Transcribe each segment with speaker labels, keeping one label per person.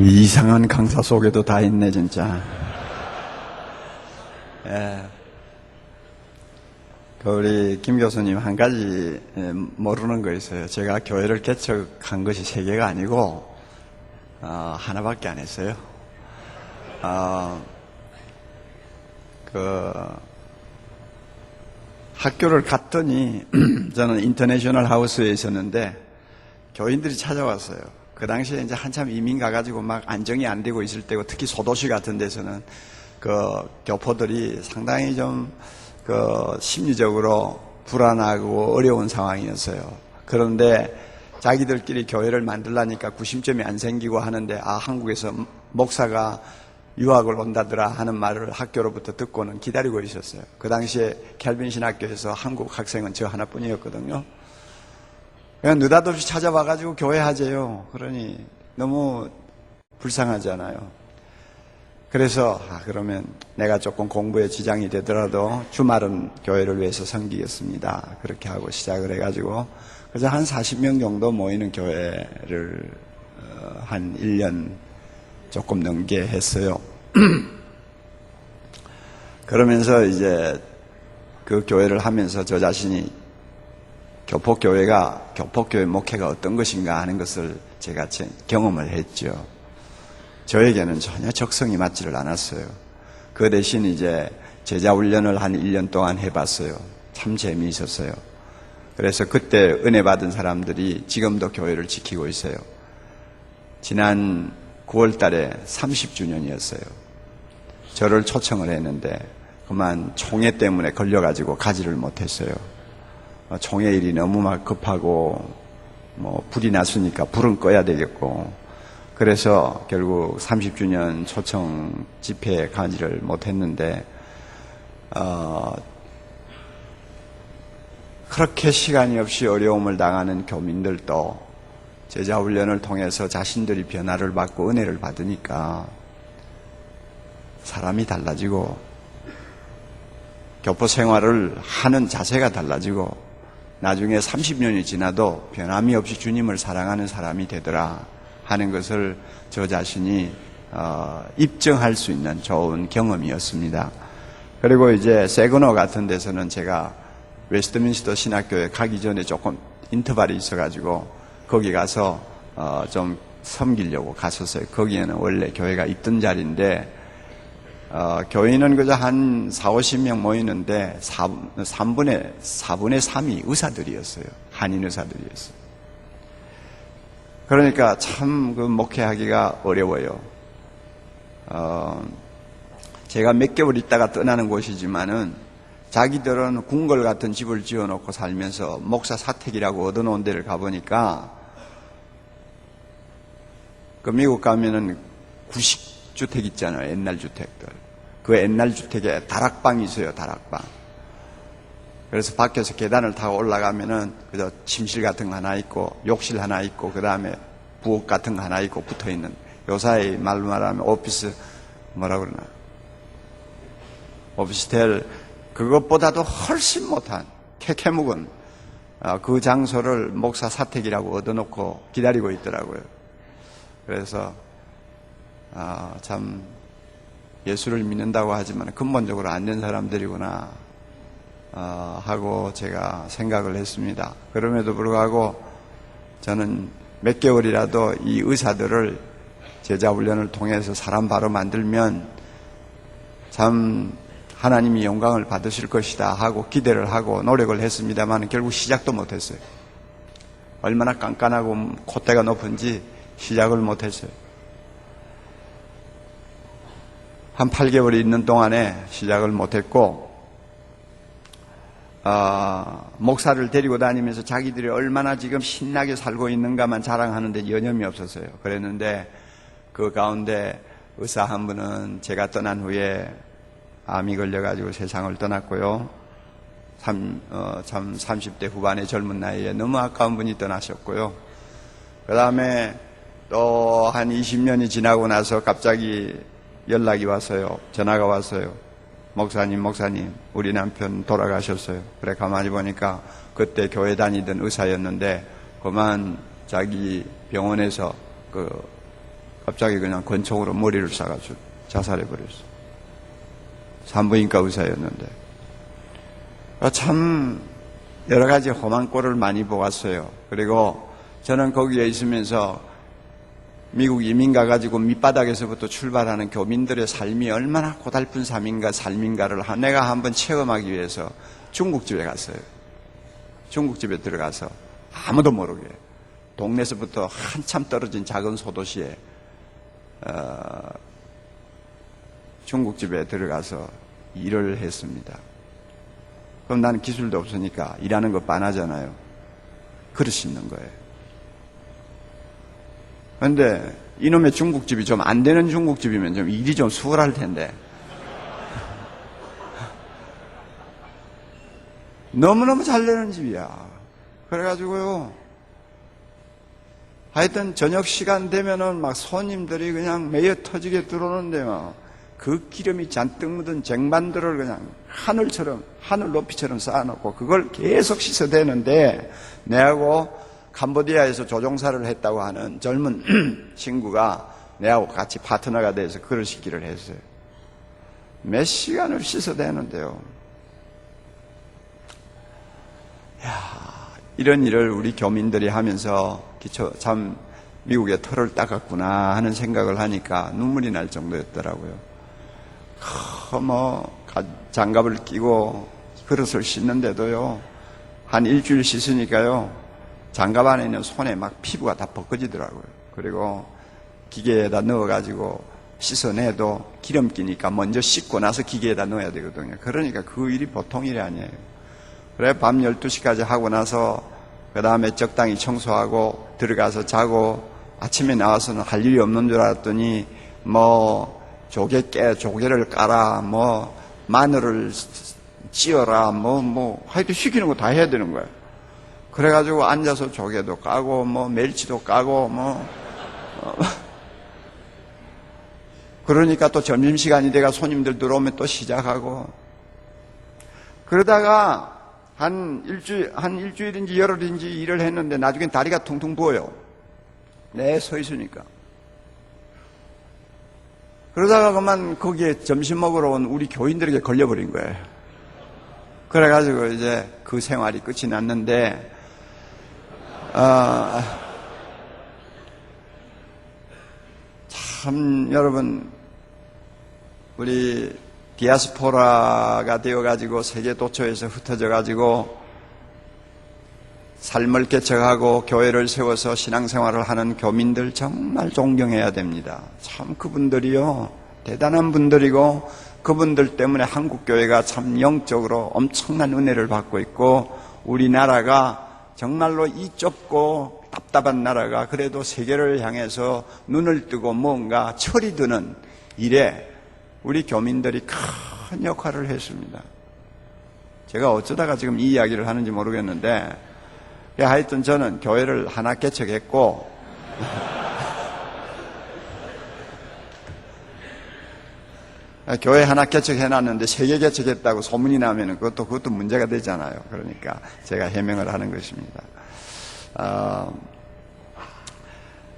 Speaker 1: 이상한 강사 속에도 다 있네 진짜. 예. 우리 김 교수님 한 가지 모르는 거 있어요. 제가 교회를 개척한 것이 3개가 아니고 하나밖에 안 했어요. 학교를 갔더니 저는 인터내셔널 하우스에 있었는데 교인들이 찾아왔어요. 그 당시에 이제 한참 이민 가가지고 막 안정이 안 되고 있을 때고, 특히 소도시 같은 데서는 교포들이 상당히 좀 심리적으로 불안하고 어려운 상황이었어요. 그런데 자기들끼리 교회를 만들라니까 구심점이 안 생기고 하는데, 한국에서 목사가 유학을 온다더라 하는 말을 학교로부터 듣고는 기다리고 있었어요. 그 당시에 켈빈 신학교에서 한국 학생은 저 하나뿐이었거든요. 그냥 느닷없이 찾아와가지고 교회 하재요. 그러니 너무 불쌍하잖아요. 그래서 그러면 내가 조금 공부에 지장이 되더라도 주말은 교회를 위해서 섬기겠습니다. 그렇게 하고 시작을 해가지고 그래서 한 40명 정도 모이는 교회를 한 1년 조금 넘게 했어요. 그러면서 이제 그 교회를 하면서 저 자신이 교포교회 목회가 어떤 것인가 하는 것을 제가 경험을 했죠. 저에게는 전혀 적성이 맞지를 않았어요. 그 대신 이제 제자 훈련을 한 1년 동안 해봤어요. 참 재미있었어요. 그래서 그때 은혜 받은 사람들이 지금도 교회를 지키고 있어요. 지난 9월 달에 30주년이었어요. 저를 초청을 했는데 그만 총회 때문에 걸려가지고 가지를 못했어요. 총회 일이 너무 막 급하고 불이 났으니까 불은 꺼야 되겠고, 그래서 결국 30주년 초청 집회에 가지를 못했는데 그렇게 시간이 없이 어려움을 당하는 교민들도 제자훈련을 통해서 자신들이 변화를 받고 은혜를 받으니까 사람이 달라지고 교포 생활을 하는 자세가 달라지고 나중에 30년이 지나도 변함이 없이 주님을 사랑하는 사람이 되더라 하는 것을 저 자신이 입증할 수 있는 좋은 경험이었습니다. 그리고 이제 세그너 같은 데서는 제가 웨스트민스터 신학교에 가기 전에 조금 인터벌이 있어가지고 거기 가서 좀 섬기려고 갔었어요. 거기에는 원래 교회가 있던 자리인데 교인은 그저 한 40-50명 모이는데 4분의 3이 의사들이었어요. 한인 의사들이었어요. 그러니까 참 목회하기가 어려워요. 제가 몇 개월 있다가 떠나는 곳이지만은 자기들은 궁궐 같은 집을 지어놓고 살면서 목사 사택이라고 얻어놓은 데를 가보니까 미국 가면은 구식주택 있잖아요. 옛날 주택들. 그 옛날 주택에 다락방이 있어요. 다락방. 그래서 밖에서 계단을 타고 올라가면은 그저 침실 같은 거 하나 있고 욕실 하나 있고 그 다음에 부엌 같은 거 하나 있고 붙어있는, 요사이 말로 말하면 오피스 뭐라 그러나 오피스텔, 그것보다도 훨씬 못한 캐캐묵은 그 장소를 목사 사택이라고 얻어놓고 기다리고 있더라고요. 그래서 참 예수를 믿는다고 하지만 근본적으로 안 된 사람들이구나 하고 제가 생각을 했습니다. 그럼에도 불구하고 저는 몇 개월이라도 이 의사들을 제자훈련을 통해서 사람 바로 만들면 참 하나님이 영광을 받으실 것이다 하고 기대를 하고 노력을 했습니다만 결국 시작도 못했어요. 얼마나 깐깐하고 콧대가 높은지 시작을 못했어요. 한 8개월이 있는 동안에 시작을 못했고 목사를 데리고 다니면서 자기들이 얼마나 지금 신나게 살고 있는가만 자랑하는데 여념이 없었어요. 그랬는데 그 가운데 의사 한 분은 제가 떠난 후에 암이 걸려가지고 세상을 떠났고요. 참 30대 후반의 젊은 나이에 너무 아까운 분이 떠나셨고요. 그 다음에 또 한 20년이 지나고 나서 갑자기 연락이 왔어요. 전화가 왔어요. 목사님, 우리 남편 돌아가셨어요. 그래 가만히 보니까 그때 교회 다니던 의사였는데 그만 자기 병원에서 갑자기 그냥 권총으로 머리를 쏴가지고 자살해버렸어. 산부인과 의사였는데. 참 여러 가지 험한 꼴을 많이 보았어요. 그리고 저는 거기에 있으면서 미국 이민 가가지고 밑바닥에서부터 출발하는 교민들의 삶이 얼마나 고달픈 삶인가를 내가 한번 체험하기 위해서 중국집에 갔어요. 중국집에 들어가서 아무도 모르게 동네에서부터 한참 떨어진 작은 소도시에 중국집에 들어가서 일을 했습니다. 그럼 나는 기술도 없으니까 일하는 거 빤하잖아요. 그릇 씻는 거예요. 그런데 이놈의 중국집이 좀 안 되는 중국집이면 좀 일이 좀 수월할 텐데 너무너무 잘 되는 집이야. 그래가지고요, 하여튼 저녁 시간 되면은 막 손님들이 그냥 매여 터지게 들어오는데 그 기름이 잔뜩 묻은 쟁반들을 그냥 하늘 높이처럼 쌓아놓고 그걸 계속 씻어대는데, 내하고 캄보디아에서 조종사를 했다고 하는 젊은 친구가 내하고 같이 파트너가 돼서 그릇 씻기를 했어요. 몇 시간을 씻어대는데요. 이런 일을 우리 교민들이 하면서 참 미국의 털을 닦았구나 하는 생각을 하니까 눈물이 날 정도였더라고요. 장갑을 끼고 그릇을 씻는데도요, 한 일주일 씻으니까요, 장갑 안에 있는 손에 막 피부가 다 벗겨지더라고요. 그리고 기계에다 넣어가지고 씻어내도 기름 끼니까 먼저 씻고 나서 기계에다 넣어야 되거든요. 그러니까 그 일이 보통 일이 아니에요. 그래, 밤 12시까지 하고 나서 그 다음에 적당히 청소하고 들어가서 자고 아침에 나와서는 할 일이 없는 줄 알았더니 조개를 깔아, 마늘을 찧어라, 하여튼 시키는 거 다 해야 되는 거예요. 그래가지고 앉아서 조개도 까고, 멸치도 까고, 그러니까 또 점심시간이 돼가 손님들 들어오면 또 시작하고, 그러다가 한 일주일인지 열흘인지 일을 했는데 나중엔 다리가 퉁퉁 부어요. 서 있으니까. 그러다가 그만 거기에 점심 먹으러 온 우리 교인들에게 걸려버린 거예요. 그래가지고 이제 그 생활이 끝이 났는데, 참 여러분, 우리 디아스포라가 되어가지고 세계 도처에서 흩어져가지고 삶을 개척하고 교회를 세워서 신앙생활을 하는 교민들 정말 존경해야 됩니다. 참 그분들이요, 대단한 분들이고 그분들 때문에 한국교회가 참 영적으로 엄청난 은혜를 받고 있고, 우리나라가 정말로 이 좁고 답답한 나라가 그래도 세계를 향해서 눈을 뜨고 뭔가 철이 드는 일에 우리 교민들이 큰 역할을 했습니다. 제가 어쩌다가 지금 이 이야기를 하는지 모르겠는데, 하여튼 저는 교회를 하나 개척했고 교회 하나 개척해놨는데 3개 개척했다고 소문이 나면 그것도 문제가 되잖아요. 그러니까 제가 해명을 하는 것입니다.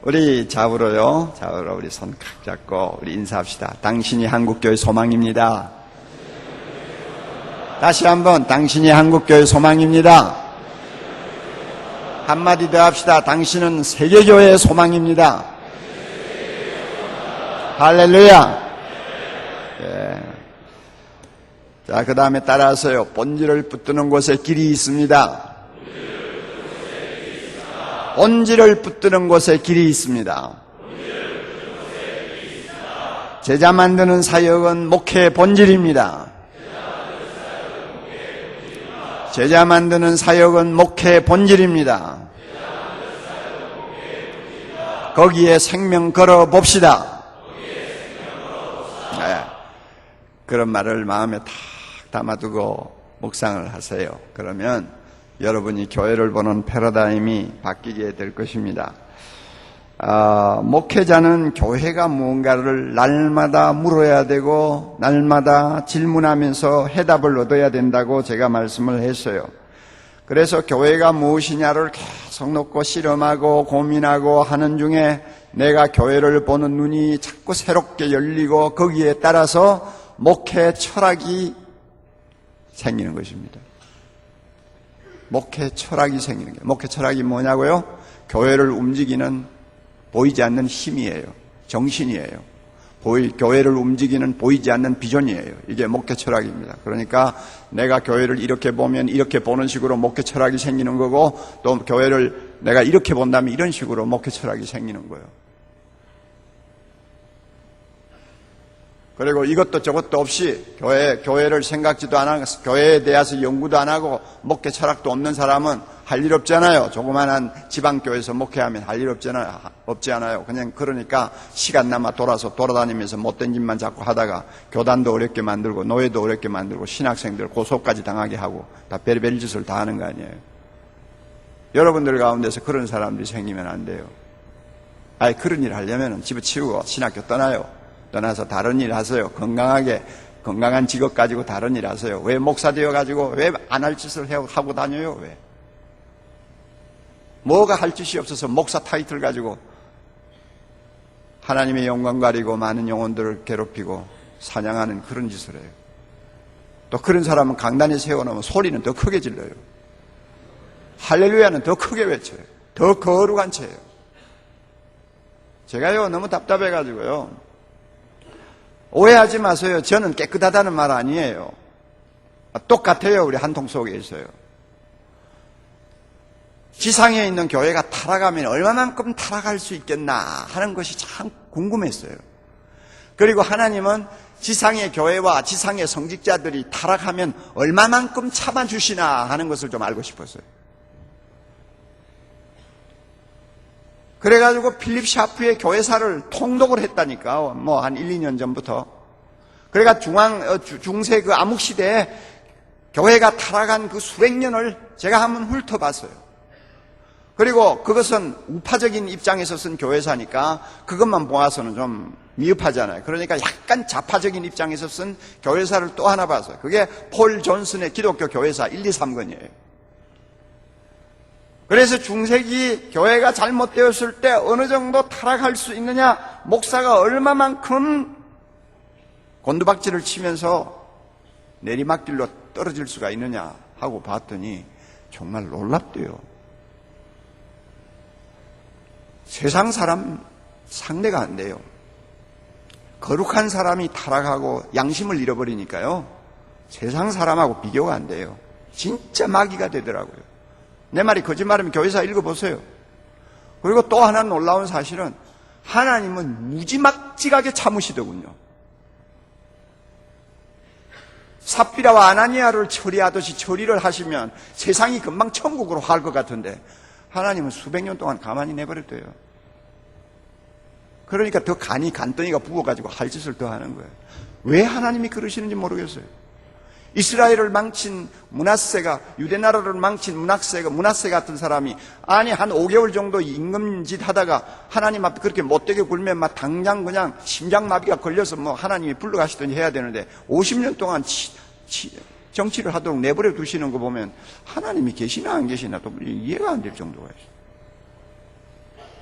Speaker 1: 우리 좌우로 우리 손 칵 잡고 우리 인사합시다. 당신이 한국교회 소망입니다. 다시 한번, 당신이 한국교회 소망입니다. 한마디 더 합시다. 당신은 세계교회의 소망입니다. 할렐루야. 예. 자, 그 다음에 따라서요. 본질을 붙드는 곳에 길이 있습니다. 본질을 붙드는 곳에 길이 있습니다. 제자 만드는 사역은 목회의 본질입니다. 제자 만드는 사역은 목회의 본질입니다. 거기에 생명 걸어 봅시다. 네. 그런 말을 마음에 탁 담아두고 묵상을 하세요. 그러면 여러분이 교회를 보는 패러다임이 바뀌게 될 것입니다. 목회자는 교회가 무언가를 날마다 물어야 되고 날마다 질문하면서 해답을 얻어야 된다고 제가 말씀을 했어요. 그래서 교회가 무엇이냐를 계속 놓고 실험하고 고민하고 하는 중에 내가 교회를 보는 눈이 자꾸 새롭게 열리고 거기에 따라서 목회 철학이 생기는 것입니다. 목회 철학이 생기는 거예요. 목회 철학이 뭐냐고요? 교회를 움직이는 보이지 않는 힘이에요. 정신이에요. 교회를 움직이는 보이지 않는 비전이에요. 이게 목회 철학입니다. 그러니까 내가 교회를 이렇게 보면 이렇게 보는 식으로 목회 철학이 생기는 거고, 또 교회를 내가 이렇게 본다면 이런 식으로 목회 철학이 생기는 거예요. 그리고 이것도 저것도 없이 교회를 생각지도 안 하고 교회에 대해서 연구도 안 하고 목회 철학도 없는 사람은 할 일 없잖아요. 조그만한 지방교회에서 목회하면 할 일 없지 않아요. 그냥 그러니까 시간 남아 돌아다니면서 못된 짓만 자꾸 하다가 교단도 어렵게 만들고 노예도 어렵게 만들고 신학생들 고소까지 당하게 하고 다 별별 짓을 다 하는 거 아니에요. 여러분들 가운데서 그런 사람들이 생기면 안 돼요. 아예 그런 일 하려면 집어치우고 신학교 떠나서 다른 일 하세요. 건강한 직업 가지고 다른 일 하세요. 왜 목사 되어가지고 왜 안 할 짓을 하고 다녀요? 왜? 뭐가 할 짓이 없어서 목사 타이틀 가지고 하나님의 영광 가리고 많은 영혼들을 괴롭히고 사냥하는 그런 짓을 해요. 또 그런 사람은 강단에 세워놓으면 소리는 더 크게 질러요. 할렐루야는 더 크게 외쳐요. 더 거룩한 채예요. 제가요 너무 답답해가지고요. 오해하지 마세요. 저는 깨끗하다는 말 아니에요. 똑같아요. 우리 한 통 속에 있어요. 지상에 있는 교회가 타락하면 얼마만큼 타락할 수 있겠나 하는 것이 참 궁금했어요. 그리고 하나님은 지상의 교회와 지상의 성직자들이 타락하면 얼마만큼 참아주시나 하는 것을 좀 알고 싶었어요. 그래가지고 필립 샤프의 교회사를 통독을 했다니까. 한 1, 2년 전부터. 그러니까 중세 그 암흑시대에 교회가 타락한 그 수백 년을 제가 한번 훑어봤어요. 그리고 그것은 우파적인 입장에서 쓴 교회사니까 그것만 보아서는 좀 미흡하잖아요. 그러니까 약간 좌파적인 입장에서 쓴 교회사를 또 하나 봤어요. 그게 폴 존슨의 기독교 교회사 1, 2, 3권이에요. 그래서 중세기 교회가 잘못되었을 때 어느 정도 타락할 수 있느냐, 목사가 얼마만큼 곤두박질을 치면서 내리막길로 떨어질 수가 있느냐 하고 봤더니 정말 놀랍대요. 세상 사람 상대가 안 돼요. 거룩한 사람이 타락하고 양심을 잃어버리니까요, 세상 사람하고 비교가 안 돼요. 진짜 마귀가 되더라고요. 내 말이 거짓말이면 교회사 읽어보세요. 그리고 또 하나 놀라운 사실은 하나님은 무지막지하게 참으시더군요. 삽비라와 아나니아를 처리하듯이 처리를 하시면 세상이 금방 천국으로 갈 것 같은데 하나님은 수백 년 동안 가만히 내버렸대요. 그러니까 더 간덩이가 부어가지고 할 짓을 더 하는 거예요. 왜 하나님이 그러시는지 모르겠어요. 이스라엘을 망친 므낫세가, 유대 나라를 망친 므낫세 같은 사람이 한 5개월 정도 임금짓 하다가 하나님 앞에 그렇게 못되게 굴면 당장 그냥 심장마비가 걸려서 하나님이 불러가시더니 해야 되는데 50년 동안 정치를 하도록 내버려 두시는 거 보면 하나님이 계시나 안 계시나 또 이해가 안 될 정도가 있어요.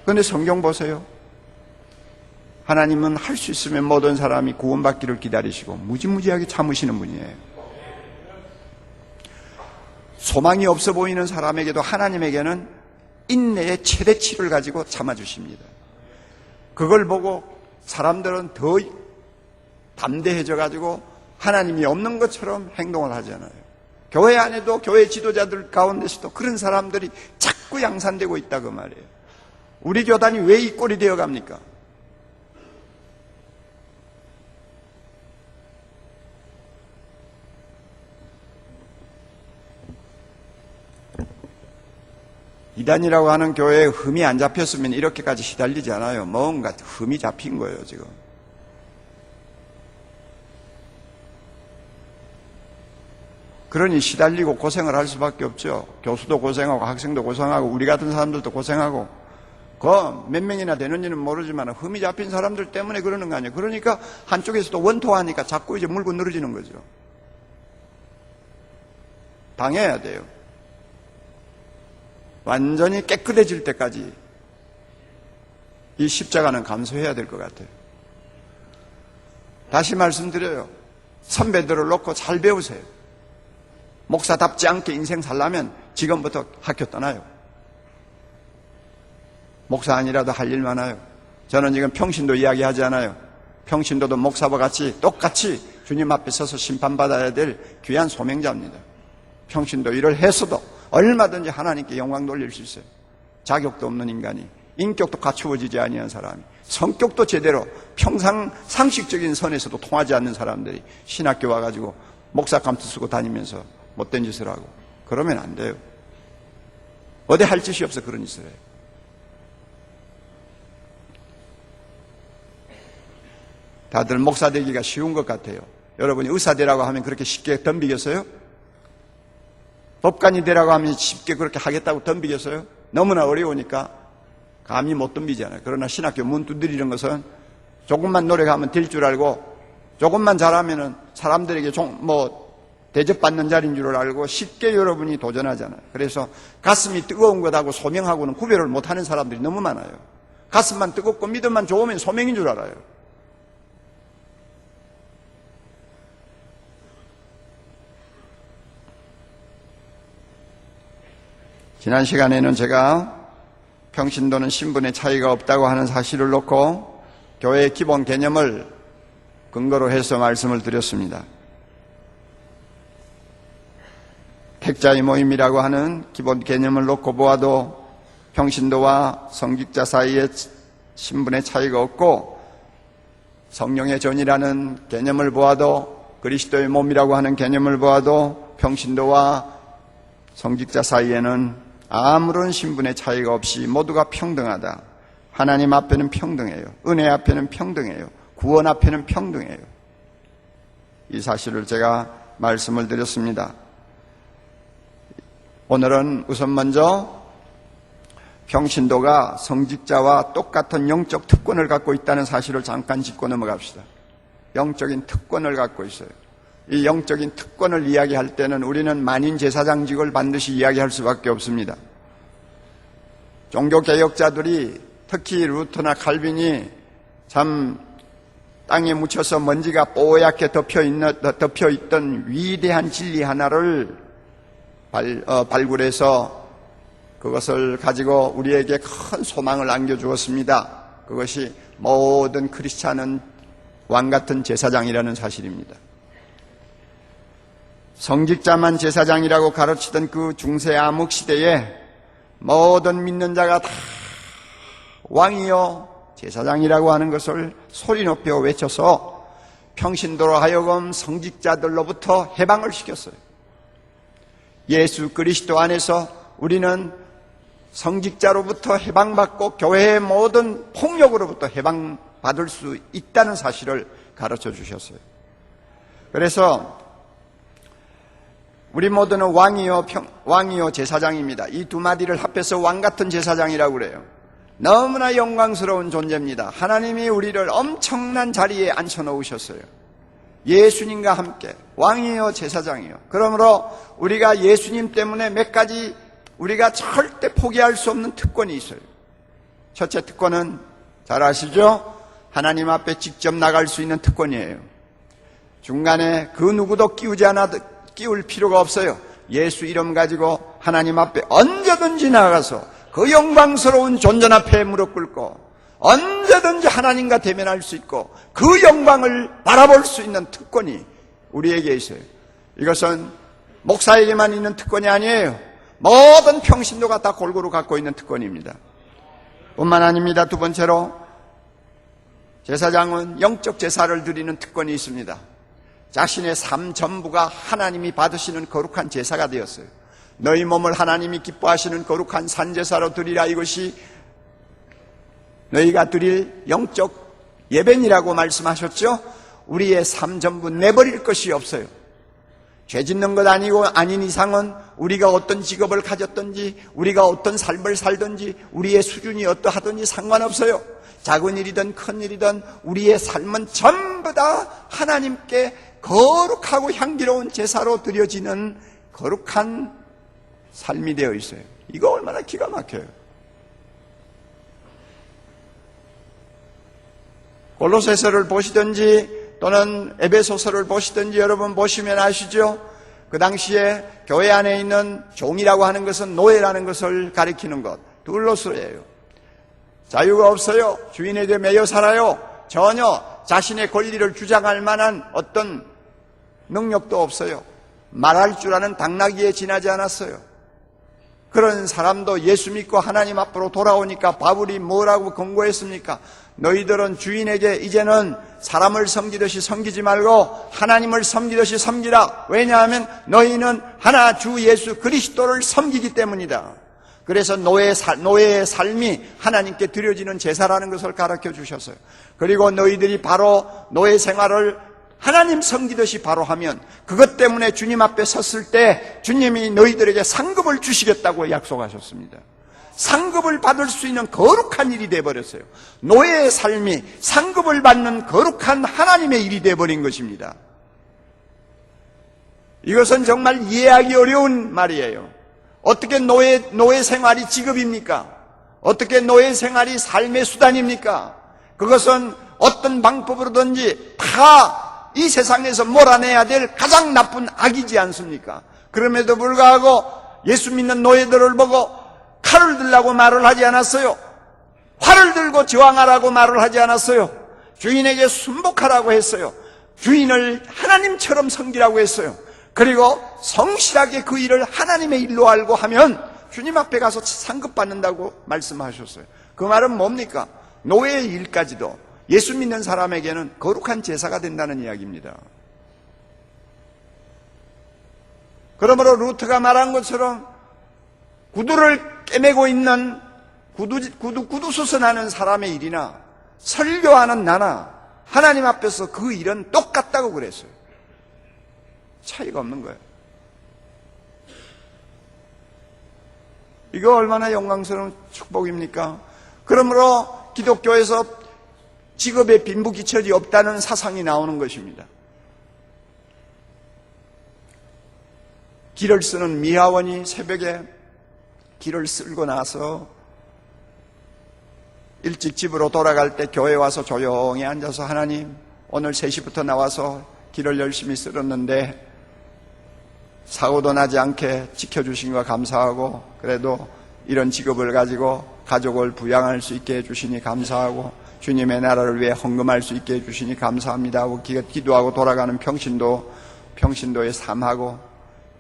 Speaker 1: 그런데 성경 보세요. 하나님은 할 수 있으면 모든 사람이 구원받기를 기다리시고 무지무지하게 참으시는 분이에요. 소망이 없어 보이는 사람에게도 하나님에게는 인내의 최대치를 가지고 참아주십니다. 그걸 보고 사람들은 더 담대해져 가지고 하나님이 없는 것처럼 행동을 하잖아요. 교회 안에도 교회 지도자들 가운데서도 그런 사람들이 자꾸 양산되고 있다 그 말이에요. 우리 교단이 왜 이 꼴이 되어 갑니까? 이단이라고 하는 교회에 흠이 안 잡혔으면 이렇게까지 시달리지 않아요. 뭔가 흠이 잡힌 거예요, 지금. 그러니 시달리고 고생을 할 수밖에 없죠. 교수도 고생하고 학생도 고생하고 우리 같은 사람들도 고생하고 그 몇 명이나 되는지는 모르지만 흠이 잡힌 사람들 때문에 그러는 거 아니에요. 그러니까 한쪽에서도 원통하니까 자꾸 이제 물고 늘어지는 거죠. 당해야 돼요. 완전히 깨끗해질 때까지 이 십자가는 감수해야 될 것 같아요. 다시 말씀드려요. 선배들을 놓고 잘 배우세요. 목사답지 않게 인생 살려면 지금부터 학교 떠나요. 목사 아니라도 할 일 많아요. 저는 지금 평신도 이야기하지 않아요. 평신도도 목사와 같이 똑같이 주님 앞에 서서 심판받아야 될 귀한 소명자입니다. 평신도 일을 했어도 얼마든지 하나님께 영광 돌릴 수 있어요. 자격도 없는 인간이, 인격도 갖추어지지 아니한 사람이, 성격도 제대로 평상 상식적인 선에서도 통하지 않는 사람들이 신학교 와가지고 목사 감투 쓰고 다니면서 못된 짓을 하고 그러면 안 돼요. 어디 할 짓이 없어 그런 짓을 해요. 다들 목사 되기가 쉬운 것 같아요. 여러분이 의사 되라고 하면 그렇게 쉽게 덤비겠어요? 법관이 되라고 하면 쉽게 그렇게 하겠다고 덤비겠어요? 너무나 어려우니까 감히 못 덤비잖아요. 그러나 신학교 문 두드리는 것은 조금만 노력하면 될 줄 알고 조금만 잘하면은 사람들에게 대접받는 자리인 줄 알고 쉽게 여러분이 도전하잖아요. 그래서 가슴이 뜨거운 것하고 소명하고는 구별을 못하는 사람들이 너무 많아요. 가슴만 뜨겁고 믿음만 좋으면 소명인 줄 알아요. 지난 시간에는 제가 평신도는 신분의 차이가 없다고 하는 사실을 놓고 교회의 기본 개념을 근거로 해서 말씀을 드렸습니다. 택자의 모임이라고 하는 기본 개념을 놓고 보아도 평신도와 성직자 사이에 신분의 차이가 없고, 성령의 전이라는 개념을 보아도, 그리스도의 몸이라고 하는 개념을 보아도 평신도와 성직자 사이에는 아무런 신분의 차이가 없이 모두가 평등하다. 하나님 앞에는 평등해요. 은혜 앞에는 평등해요. 구원 앞에는 평등해요. 이 사실을 제가 말씀을 드렸습니다. 오늘은 우선 먼저 평신도가 성직자와 똑같은 영적 특권을 갖고 있다는 사실을 잠깐 짚고 넘어갑시다. 영적인 특권을 갖고 있어요. 이 영적인 특권을 이야기할 때는 우리는 만인 제사장직을 반드시 이야기할 수밖에 없습니다. 종교개혁자들이, 특히 루터나 칼빈이 참 땅에 묻혀서 먼지가 뽀얗게 덮여있던 위대한 진리 하나를 발굴해서 그것을 가지고 우리에게 큰 소망을 안겨주었습니다. 그것이 모든 크리스찬은 왕같은 제사장이라는 사실입니다. 성직자만 제사장이라고 가르치던 그 중세 암흑 시대에 모든 믿는 자가 다 왕이요 제사장이라고 하는 것을 소리 높여 외쳐서 평신도로 하여금 성직자들로부터 해방을 시켰어요. 예수 그리스도 안에서 우리는 성직자로부터 해방받고 교회의 모든 폭력으로부터 해방받을 수 있다는 사실을 가르쳐 주셨어요. 그래서 우리 모두는 왕이요 제사장입니다. 이 두 마디를 합해서 왕같은 제사장이라고 그래요. 너무나 영광스러운 존재입니다. 하나님이 우리를 엄청난 자리에 앉혀놓으셨어요. 예수님과 함께 왕이요 제사장이요. 그러므로 우리가 예수님 때문에 몇 가지 우리가 절대 포기할 수 없는 특권이 있어요. 첫째 특권은 잘 아시죠? 하나님 앞에 직접 나갈 수 있는 특권이에요. 중간에 그 누구도 끼울 필요가 없어요. 예수 이름 가지고 하나님 앞에 언제든지 나가서 그 영광스러운 존전 앞에 무릎 꿇고 언제든지 하나님과 대면할 수 있고 그 영광을 바라볼 수 있는 특권이 우리에게 있어요. 이것은 목사에게만 있는 특권이 아니에요. 모든 평신도가 다 골고루 갖고 있는 특권입니다. 뿐만 아닙니다. 두 번째로 제사장은 영적 제사를 드리는 특권이 있습니다. 자신의 삶 전부가 하나님이 받으시는 거룩한 제사가 되었어요. 너희 몸을 하나님이 기뻐하시는 거룩한 산제사로 드리라. 이것이 너희가 드릴 영적 예배니라고 말씀하셨죠. 우리의 삶 전부 내버릴 것이 없어요. 죄 짓는 것 아니고 아닌 이상은 우리가 어떤 직업을 가졌든지 우리가 어떤 삶을 살든지 우리의 수준이 어떠하든지 상관없어요. 작은 일이든 큰 일이든 우리의 삶은 전부 다 하나님께 거룩하고 향기로운 제사로 드려지는 거룩한 삶이 되어 있어요. 이거 얼마나 기가 막혀요. 골로새서를 보시든지 또는 에베소서를 보시든지 여러분 보시면 아시죠? 그 당시에 교회 안에 있는 종이라고 하는 것은 노예라는 것을 가리키는 것, 둘로서예요. 자유가 없어요. 주인에게 매여 살아요. 전혀 자신의 권리를 주장할 만한 어떤 능력도 없어요. 말할 줄 아는 당나귀에 지나지 않았어요. 그런 사람도 예수 믿고 하나님 앞으로 돌아오니까 바울이 뭐라고 권고했습니까? 너희들은 주인에게 이제는 사람을 섬기듯이 섬기지 말고 하나님을 섬기듯이 섬기라. 왜냐하면 너희는 하나 주 예수 그리스도를 섬기기 때문이다. 그래서 노예의 삶이 하나님께 드려지는 제사라는 것을 가르쳐 주셨어요. 그리고 너희들이 바로 노예 생활을 하나님 섬기듯이 바로 하면 그것 때문에 주님 앞에 섰을 때 주님이 너희들에게 상급을 주시겠다고 약속하셨습니다. 상급을 받을 수 있는 거룩한 일이 되어버렸어요. 노예의 삶이 상급을 받는 거룩한 하나님의 일이 되어버린 것입니다. 이것은 정말 이해하기 어려운 말이에요. 어떻게 노예 생활이 직업입니까? 어떻게 노예 생활이 삶의 수단입니까? 그것은 어떤 방법으로든지 다 이 세상에서 몰아내야 될 가장 나쁜 악이지 않습니까? 그럼에도 불구하고 예수 믿는 노예들을 보고 칼을 들라고 말을 하지 않았어요. 활을 들고 저항하라고 말을 하지 않았어요. 주인에게 순복하라고 했어요. 주인을 하나님처럼 섬기라고 했어요. 그리고 성실하게 그 일을 하나님의 일로 알고 하면 주님 앞에 가서 상급받는다고 말씀하셨어요. 그 말은 뭡니까? 노예의 일까지도 예수 믿는 사람에게는 거룩한 제사가 된다는 이야기입니다. 그러므로 루트가 말한 것처럼 구두를 꿰매고 있는 구두수선하는 사람의 일이나 설교하는 나나 하나님 앞에서 그 일은 똑같다고 그랬어요. 차이가 없는 거예요. 이거 얼마나 영광스러운 축복입니까? 그러므로 기독교에서 직업에 빈부귀천이 없다는 사상이 나오는 것입니다. 길을 쓰는 미화원이 새벽에 길을 쓸고 나서 일찍 집으로 돌아갈 때 교회에 와서 조용히 앉아서 하나님 오늘 3시부터 나와서 길을 열심히 쓸었는데 사고도 나지 않게 지켜주신 거 감사하고 그래도 이런 직업을 가지고 가족을 부양할 수 있게 해주시니 감사하고 주님의 나라를 위해 헌금할 수 있게 해주시니 감사합니다 하고 기도하고 돌아가는 평신도의 삶하고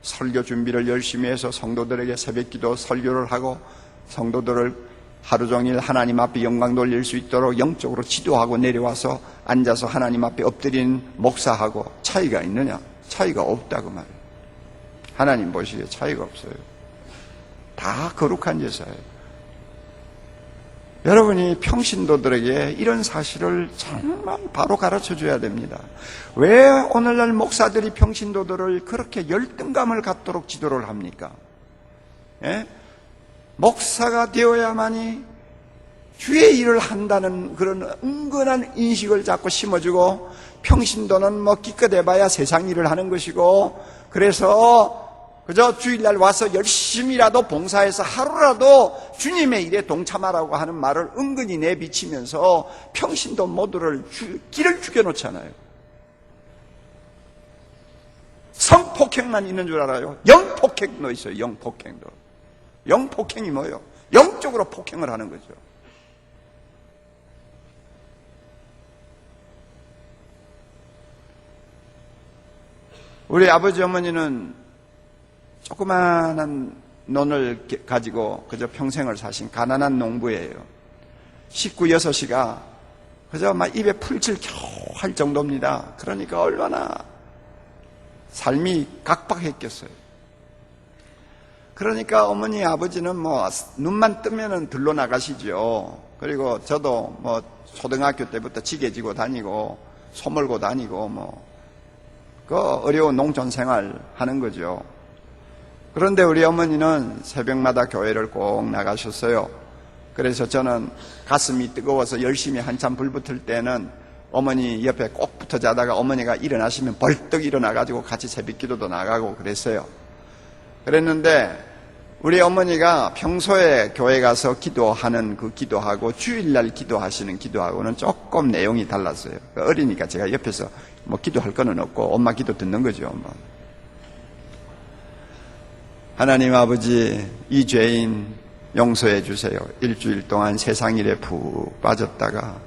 Speaker 1: 설교 준비를 열심히 해서 성도들에게 새벽기도 설교를 하고 성도들을 하루 종일 하나님 앞에 영광 돌릴 수 있도록 영적으로 지도하고 내려와서 앉아서 하나님 앞에 엎드린 목사하고 차이가 있느냐? 차이가 없다고 말해요. 하나님 보시기에 차이가 없어요. 다 거룩한 제사예요. 여러분이 평신도들에게 이런 사실을 정말 바로 가르쳐 줘야 됩니다. 왜 오늘날 목사들이 평신도들을 그렇게 열등감을 갖도록 지도를 합니까? 예? 목사가 되어야만이 주의 일을 한다는 그런 은근한 인식을 자꾸 심어주고 평신도는 뭐 기껏해봐야 세상 일을 하는 것이고 그래서 그저 주일날 와서 열심히라도 봉사해서 하루라도 주님의 일에 동참하라고 하는 말을 은근히 내비치면서 평신도 모두를 길을 죽여놓잖아요. 성폭행만 있는 줄 알아요? 영폭행도 있어요. 영폭행도. 영폭행이 뭐예요? 영적으로 폭행을 하는 거죠. 우리 아버지 어머니는 조그마한 논을 가지고 그저 평생을 사신 가난한 농부예요. 식구 6이가 그저 막 입에 풀칠 겨우 할 정도입니다. 그러니까 얼마나 삶이 각박했겠어요. 그러니까 어머니 아버지는 뭐 눈만 뜨면은 들러 나가시죠. 그리고 저도 뭐 초등학교 때부터 지게 지고 다니고 소몰고 다니고 뭐 그 어려운 농촌 생활 하는 거죠. 그런데 우리 어머니는 새벽마다 교회를 꼭 나가셨어요. 그래서 저는 가슴이 뜨거워서 열심히 한참 불 붙을 때는 어머니 옆에 꼭 붙어 자다가 어머니가 일어나시면 벌떡 일어나가지고 같이 새벽기도도 나가고 그랬어요. 그랬는데 우리 어머니가 평소에 교회 가서 기도하는 그 기도하고 주일날 기도하시는 기도하고는 조금 내용이 달랐어요. 어리니까 제가 옆에서 뭐 기도할 거는 없고 엄마 기도 듣는 거죠. 엄마. 하나님 아버지, 이 죄인 용서해 주세요. 일주일 동안 세상 일에 푹 빠졌다가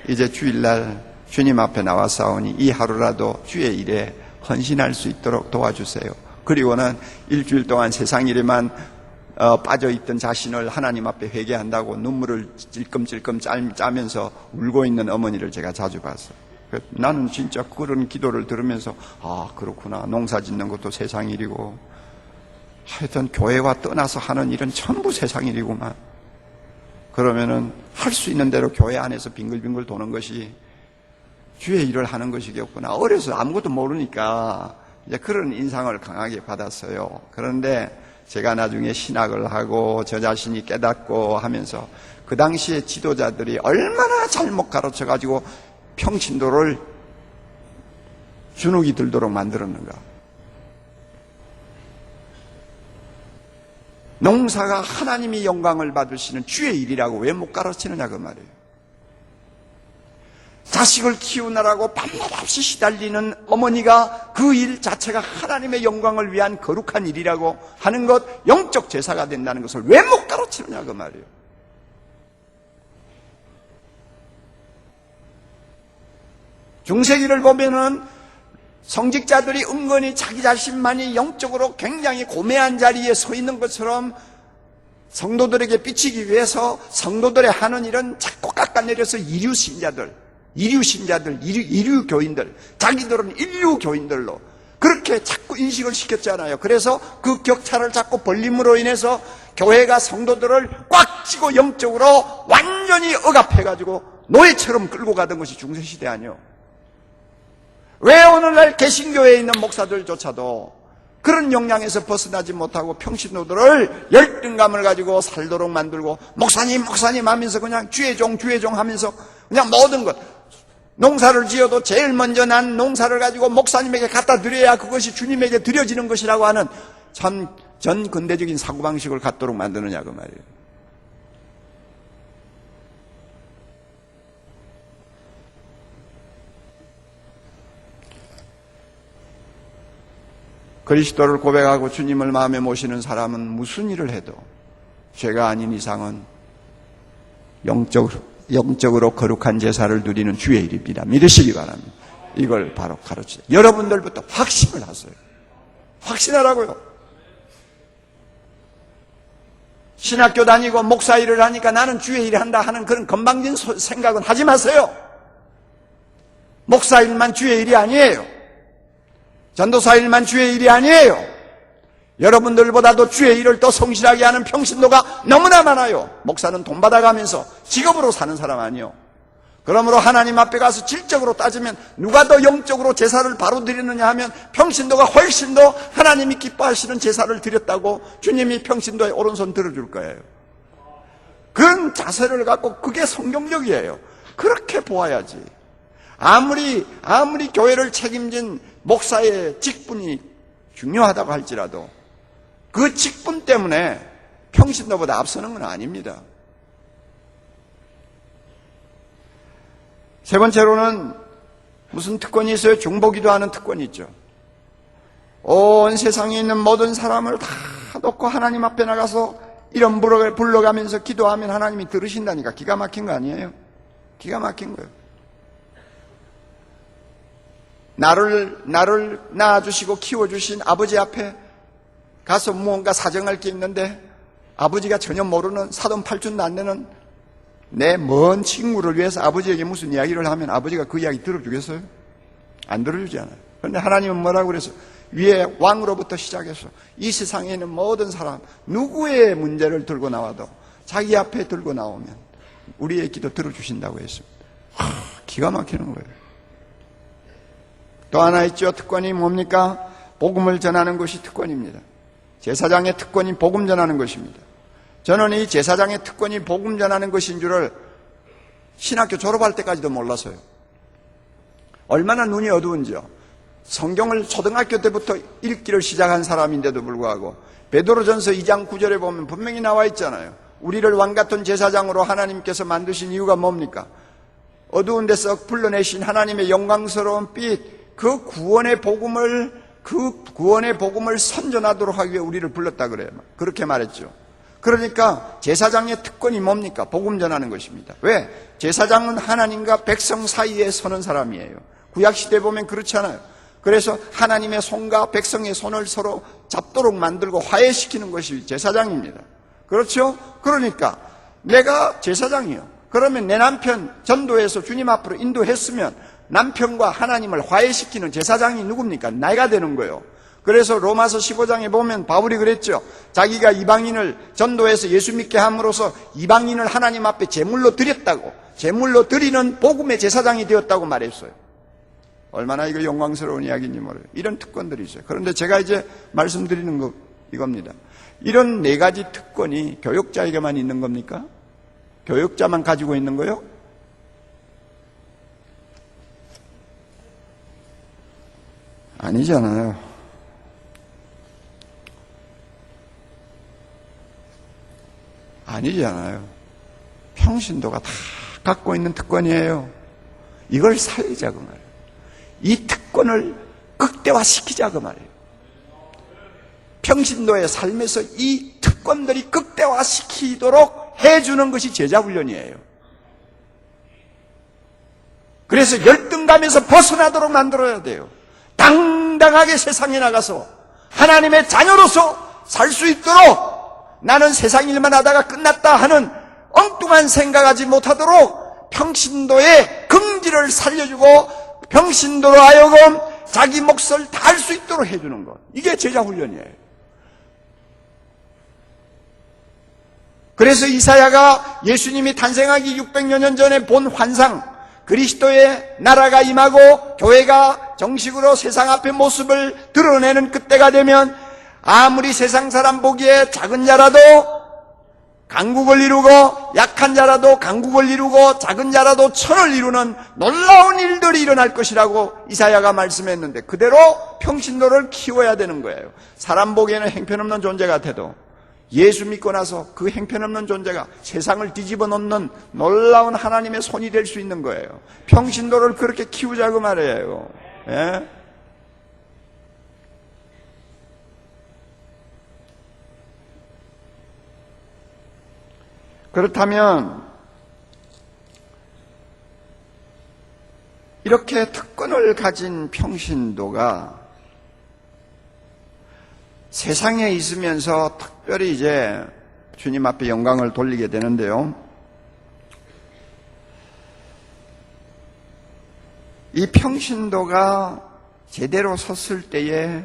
Speaker 1: 이제 주일날 주님 앞에 나와 싸우니 이 하루라도 주의 일에 헌신할 수 있도록 도와주세요. 그리고는 일주일 동안 세상 일에만 빠져있던 자신을 하나님 앞에 회개한다고 눈물을 찔끔찔끔 짜면서 울고 있는 어머니를 제가 자주 봤어요. 나는 진짜 그런 기도를 들으면서 아, 그렇구나. 농사 짓는 것도 세상 일이고 하여튼 교회와 떠나서 하는 일은 전부 세상 일이구만. 그러면은 할 수 있는 대로 교회 안에서 빙글빙글 도는 것이 주의 일을 하는 것이겠구나. 어려서 아무것도 모르니까 이제 그런 인상을 강하게 받았어요. 그런데 제가 나중에 신학을 하고 저 자신이 깨닫고 하면서 그 당시에 지도자들이 얼마나 잘못 가르쳐가지고 평신도를 주눅이 들도록 만들었는가. 농사가 하나님이 영광을 받으시는 주의 일이라고 왜 못 가르치느냐 그 말이에요. 자식을 키우느라고 밤낮 없이 시달리는 어머니가 그 일 자체가 하나님의 영광을 위한 거룩한 일이라고 하는 것, 영적 제사가 된다는 것을 왜 못 가르치느냐 그 말이에요. 중세기를 보면은 성직자들이 은근히 자기 자신만이 영적으로 굉장히 고매한 자리에 서 있는 것처럼 성도들에게 비치기 위해서 성도들의 하는 일은 자꾸 깎아내려서 이류신자들, 이류교인들, 자기들은 인류교인들로 그렇게 자꾸 인식을 시켰잖아요. 그래서 그 격차를 자꾸 벌림으로 인해서 교회가 성도들을 꽉 쥐고 영적으로 완전히 억압해가지고 노예처럼 끌고 가던 것이 중세시대 아니에요. 왜 오늘날 개신교회에 있는 목사들조차도 그런 영향에서 벗어나지 못하고 평신도들을 열등감을 가지고 살도록 만들고 목사님 하면서 그냥 주의 종 하면서 그냥 모든 것, 농사를 지어도 제일 먼저 난 농사를 가지고 목사님에게 갖다 드려야 그것이 주님에게 드려지는 것이라고 하는 전 근대적인 사고방식을 갖도록 만드느냐 그 말이에요. 그리스도를 고백하고 주님을 마음에 모시는 사람은 무슨 일을 해도 죄가 아닌 이상은 영적으로 거룩한 제사를 누리는 주의 일입니다. 믿으시기 바랍니다. 이걸 바로 가르치죠. 여러분들부터 확신을 하세요. 확신하라고요. 신학교 다니고 목사 일을 하니까 나는 주의 일을 한다 하는 그런 건방진 생각은 하지 마세요. 목사 일만 주의 일이 아니에요. 전도사 일만 주의 일이 아니에요. 여러분들보다도 주의 일을 더 성실하게 하는 평신도가 너무나 많아요. 목사는 돈 받아가면서 직업으로 사는 사람 아니에요. 그러므로 하나님 앞에 가서 질적으로 따지면 누가 더 영적으로 제사를 바로 드리느냐 하면 평신도가 훨씬 더 하나님이 기뻐하시는 제사를 드렸다고 주님이 평신도의 오른손 들어줄 거예요. 그런 자세를 갖고 그게 성경적이에요. 그렇게 보아야지. 아무리 교회를 책임진 목사의 직분이 중요하다고 할지라도 그 직분 때문에 평신도보다 앞서는 건 아닙니다. 세 번째로는 무슨 특권이 있어요? 중보기도 하는 특권이 있죠. 온 세상에 있는 모든 사람을 다 놓고 하나님 앞에 나가서 이름 불러가면서 기도하면 하나님이 들으신다니까. 기가 막힌 거 아니에요? 기가 막힌 거예요. 나를 낳아주시고 키워주신 아버지 앞에 가서 무언가 사정할 게 있는데 아버지가 전혀 모르는 사돈팔촌도 안 되는 내 먼 친구를 위해서 아버지에게 무슨 이야기를 하면 아버지가 그 이야기 들어주겠어요? 안 들어주지 않아요. 그런데 하나님은 뭐라고 그래서 위에 왕으로부터 시작해서 이 세상에 있는 모든 사람 누구의 문제를 들고 나와도 자기 앞에 들고 나오면 우리의 기도 들어주신다고 했습니다. 기가 막히는 거예요. 또 하나 있죠. 특권이 뭡니까? 복음을 전하는 것이 특권입니다. 제사장의 특권이 복음 전하는 것입니다. 저는 이 제사장의 특권이 복음 전하는 것인 줄을 신학교 졸업할 때까지도 몰랐어요. 얼마나 눈이 어두운지요. 성경을 초등학교 때부터 읽기를 시작한 사람인데도 불구하고 베드로전서 2장 9절에 보면 분명히 나와 있잖아요. 우리를 왕같은 제사장으로 하나님께서 만드신 이유가 뭡니까? 어두운 데서 불러내신 하나님의 영광스러운 빛, 그 구원의 복음을 선전하도록 하기 위해 우리를 불렀다 그래요. 그렇게 말했죠. 그러니까 제사장의 특권이 뭡니까? 복음 전하는 것입니다. 왜? 제사장은 하나님과 백성 사이에 서는 사람이에요. 구약시대에 보면 그렇잖아요. 그래서 하나님의 손과 백성의 손을 서로 잡도록 만들고 화해시키는 것이 제사장입니다. 그렇죠? 그러니까 내가 제사장이요. 그러면 내 남편 전도해서 주님 앞으로 인도했으면 남편과 하나님을 화해시키는 제사장이 누굽니까? 내가 되는 거예요. 그래서 로마서 15장에 보면 바울이 그랬죠. 자기가 이방인을 전도해서 예수 믿게 함으로써 이방인을 하나님 앞에 제물로 드렸다고, 제물로 드리는 복음의 제사장이 되었다고 말했어요. 얼마나 이거 영광스러운 이야기인지 모르요. 이런 특권들이 있어요. 그런데 제가 이제 말씀드리는 거 이겁니다. 이런 네 가지 특권이 교역자에게만 있는 겁니까? 교역자만 가지고 있는 거요? 아니잖아요. 아니잖아요. 평신도가 다 갖고 있는 특권이에요. 이걸 살리자고 말이에요. 이 특권을 극대화시키자고 말이에요. 평신도의 삶에서 이 특권들이 극대화시키도록 해주는 것이 제자훈련이에요. 그래서 열등감에서 벗어나도록 만들어야 돼요. 당당하게 세상에 나가서 하나님의 자녀로서 살 수 있도록, 나는 세상 일만 하다가 끝났다 하는 엉뚱한 생각하지 못하도록 평신도의 긍지를 살려주고 평신도로 하여금 자기 몫을 다할 수 있도록 해주는 것, 이게 제자훈련이에요. 그래서 이사야가 예수님이 탄생하기 600여 년 전에 본 환상, 그리스도의 나라가 임하고 교회가 정식으로 세상 앞에 모습을 드러내는 그때가 되면 아무리 세상 사람 보기에 작은 자라도 강국을 이루고 약한 자라도 강국을 이루고 작은 자라도 천을 이루는 놀라운 일들이 일어날 것이라고 이사야가 말씀했는데, 그대로 평신도를 키워야 되는 거예요. 사람 보기에는 형편없는 존재 같아도 예수 믿고 나서 그 형편없는 존재가 세상을 뒤집어 놓는 놀라운 하나님의 손이 될 수 있는 거예요. 평신도를 그렇게 키우자고 말이에요. 예? 그렇다면 이렇게 특권을 가진 평신도가 세상에 있으면서 특별히 이제 주님 앞에 영광을 돌리게 되는데요. 이 평신도가 제대로 섰을 때에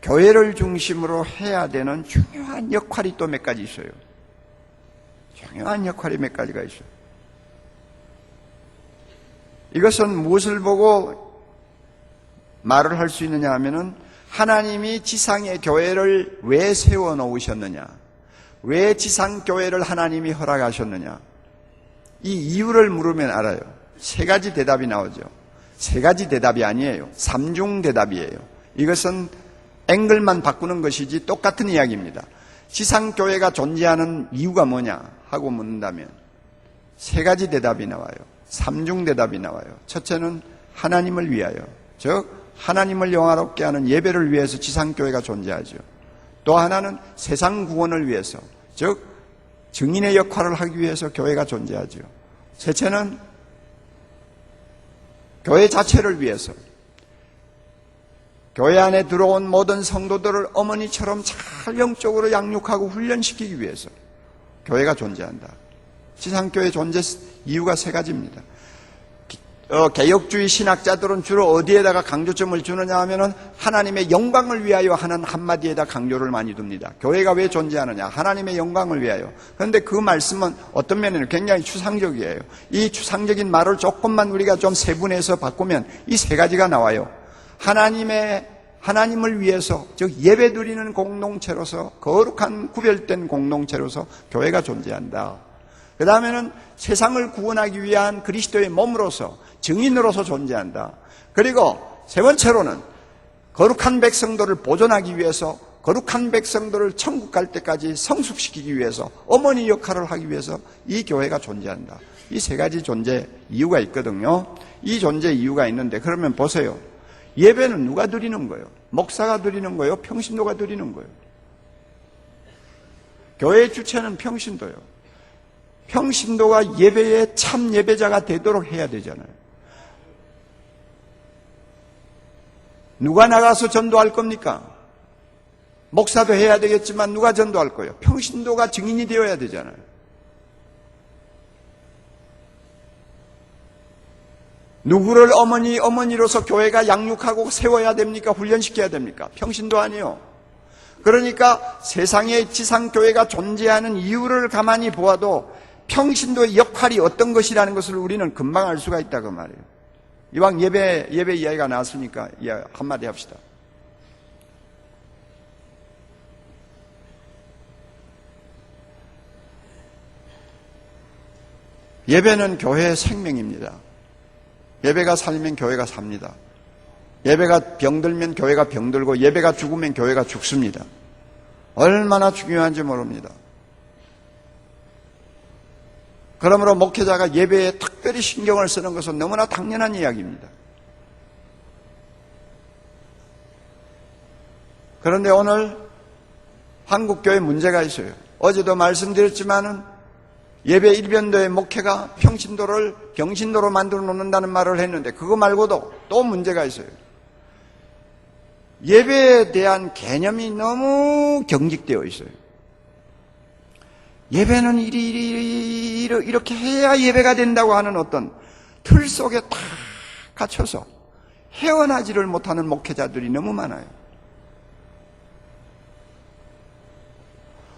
Speaker 1: 교회를 중심으로 해야 되는 중요한 역할이 또 몇 가지 있어요. 중요한 역할이 몇 가지가 있어요. 이것은 무엇을 보고 말을 할 수 있느냐 하면은, 하나님이 지상의 교회를 왜 세워 놓으셨느냐, 왜 지상 교회를 하나님이 허락하셨느냐, 이 이유를 물으면 알아요. 세 가지 대답이 나오죠. 세 가지 대답이 아니에요. 삼중 대답이에요. 이것은 앵글만 바꾸는 것이지 똑같은 이야기입니다. 지상 교회가 존재하는 이유가 뭐냐 하고 묻는다면 세 가지 대답이 나와요. 삼중 대답이 나와요. 첫째는 하나님을 위하여, 즉 하나님을 영화롭게 하는 예배를 위해서 지상교회가 존재하죠. 또 하나는 세상 구원을 위해서, 즉 증인의 역할을 하기 위해서 교회가 존재하죠. 셋째는 교회 자체를 위해서, 교회 안에 들어온 모든 성도들을 어머니처럼 잘 영적으로 양육하고 훈련시키기 위해서 교회가 존재한다. 지상교회 존재 이유가 세 가지입니다. 개혁주의 신학자들은 주로 어디에다가 강조점을 주느냐 하면은 하나님의 영광을 위하여 하는 한마디에다 강조를 많이 둡니다. 교회가 왜 존재하느냐? 하나님의 영광을 위하여. 그런데 그 말씀은 어떤 면에는 굉장히 추상적이에요. 이 추상적인 말을 조금만 우리가 좀 세분해서 바꾸면 이 세 가지가 나와요. 하나님을 위해서, 즉 예배 드리는 공동체로서, 거룩한 구별된 공동체로서 교회가 존재한다. 그 다음에는 세상을 구원하기 위한 그리스도의 몸으로서, 증인으로서 존재한다. 그리고 세 번째로는 거룩한 백성들을 보존하기 위해서, 거룩한 백성들을 천국 갈 때까지 성숙시키기 위해서, 어머니 역할을 하기 위해서 이 교회가 존재한다. 이 세 가지 존재 이유가 있거든요. 이 존재 이유가 있는데, 그러면 보세요. 예배는 누가 드리는 거예요? 목사가 드리는 거예요? 평신도가 드리는 거예요? 교회의 주체는 평신도예요. 평신도가 예배의 참 예배자가 되도록 해야 되잖아요. 누가 나가서 전도할 겁니까? 목사도 해야 되겠지만 누가 전도할 거예요? 평신도가 증인이 되어야 되잖아요. 누구를 어머니로서 교회가 양육하고 세워야 됩니까? 훈련시켜야 됩니까? 평신도 아니에요. 그러니까 세상에 지상교회가 존재하는 이유를 가만히 보아도 평신도의 역할이 어떤 것이라는 것을 우리는 금방 알 수가 있다고 말이에요. 이왕 예배 이야기가 나왔으니까 한마디 합시다. 예배는 교회의 생명입니다. 예배가 살면 교회가 삽니다. 예배가 병들면 교회가 병들고, 예배가 죽으면 교회가 죽습니다. 얼마나 중요한지 모릅니다. 그러므로 목회자가 예배에 특별히 신경을 쓰는 것은 너무나 당연한 이야기입니다. 그런데 오늘 한국교회 문제가 있어요. 어제도 말씀드렸지만은 예배 일변도의 목회가 평신도를 경신도로 만들어 놓는다는 말을 했는데, 그거 말고도 또 문제가 있어요. 예배에 대한 개념이 너무 경직되어 있어요. 예배는 이렇게 해야 예배가 된다고 하는 어떤 틀 속에 딱 갇혀서 헤어나지를 못하는 목회자들이 너무 많아요.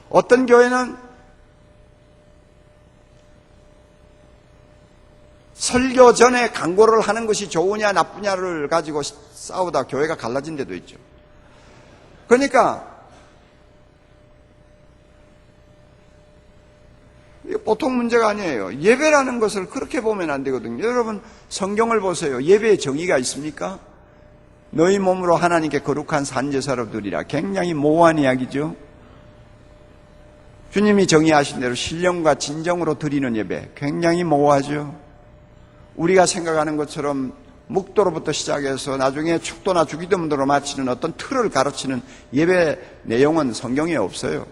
Speaker 1: 어떤 교회는 설교 전에 강고를 하는 것이 좋으냐 나쁘냐를 가지고 싸우다 교회가 갈라진 데도 있죠. 그러니까 이게 보통 문제가 아니에요. 예배라는 것을 그렇게 보면 안 되거든요. 여러분 성경을 보세요. 예배의 정의가 있습니까? 너희 몸으로 하나님께 거룩한 산제사로 드리라. 굉장히 모호한 이야기죠. 주님이 정의하신 대로 신령과 진정으로 드리는 예배, 굉장히 모호하죠. 우리가 생각하는 것처럼 묵도로부터 시작해서 나중에 축도나 주기도문으로 마치는 어떤 틀을 가르치는 예배 내용은 성경에 없어요.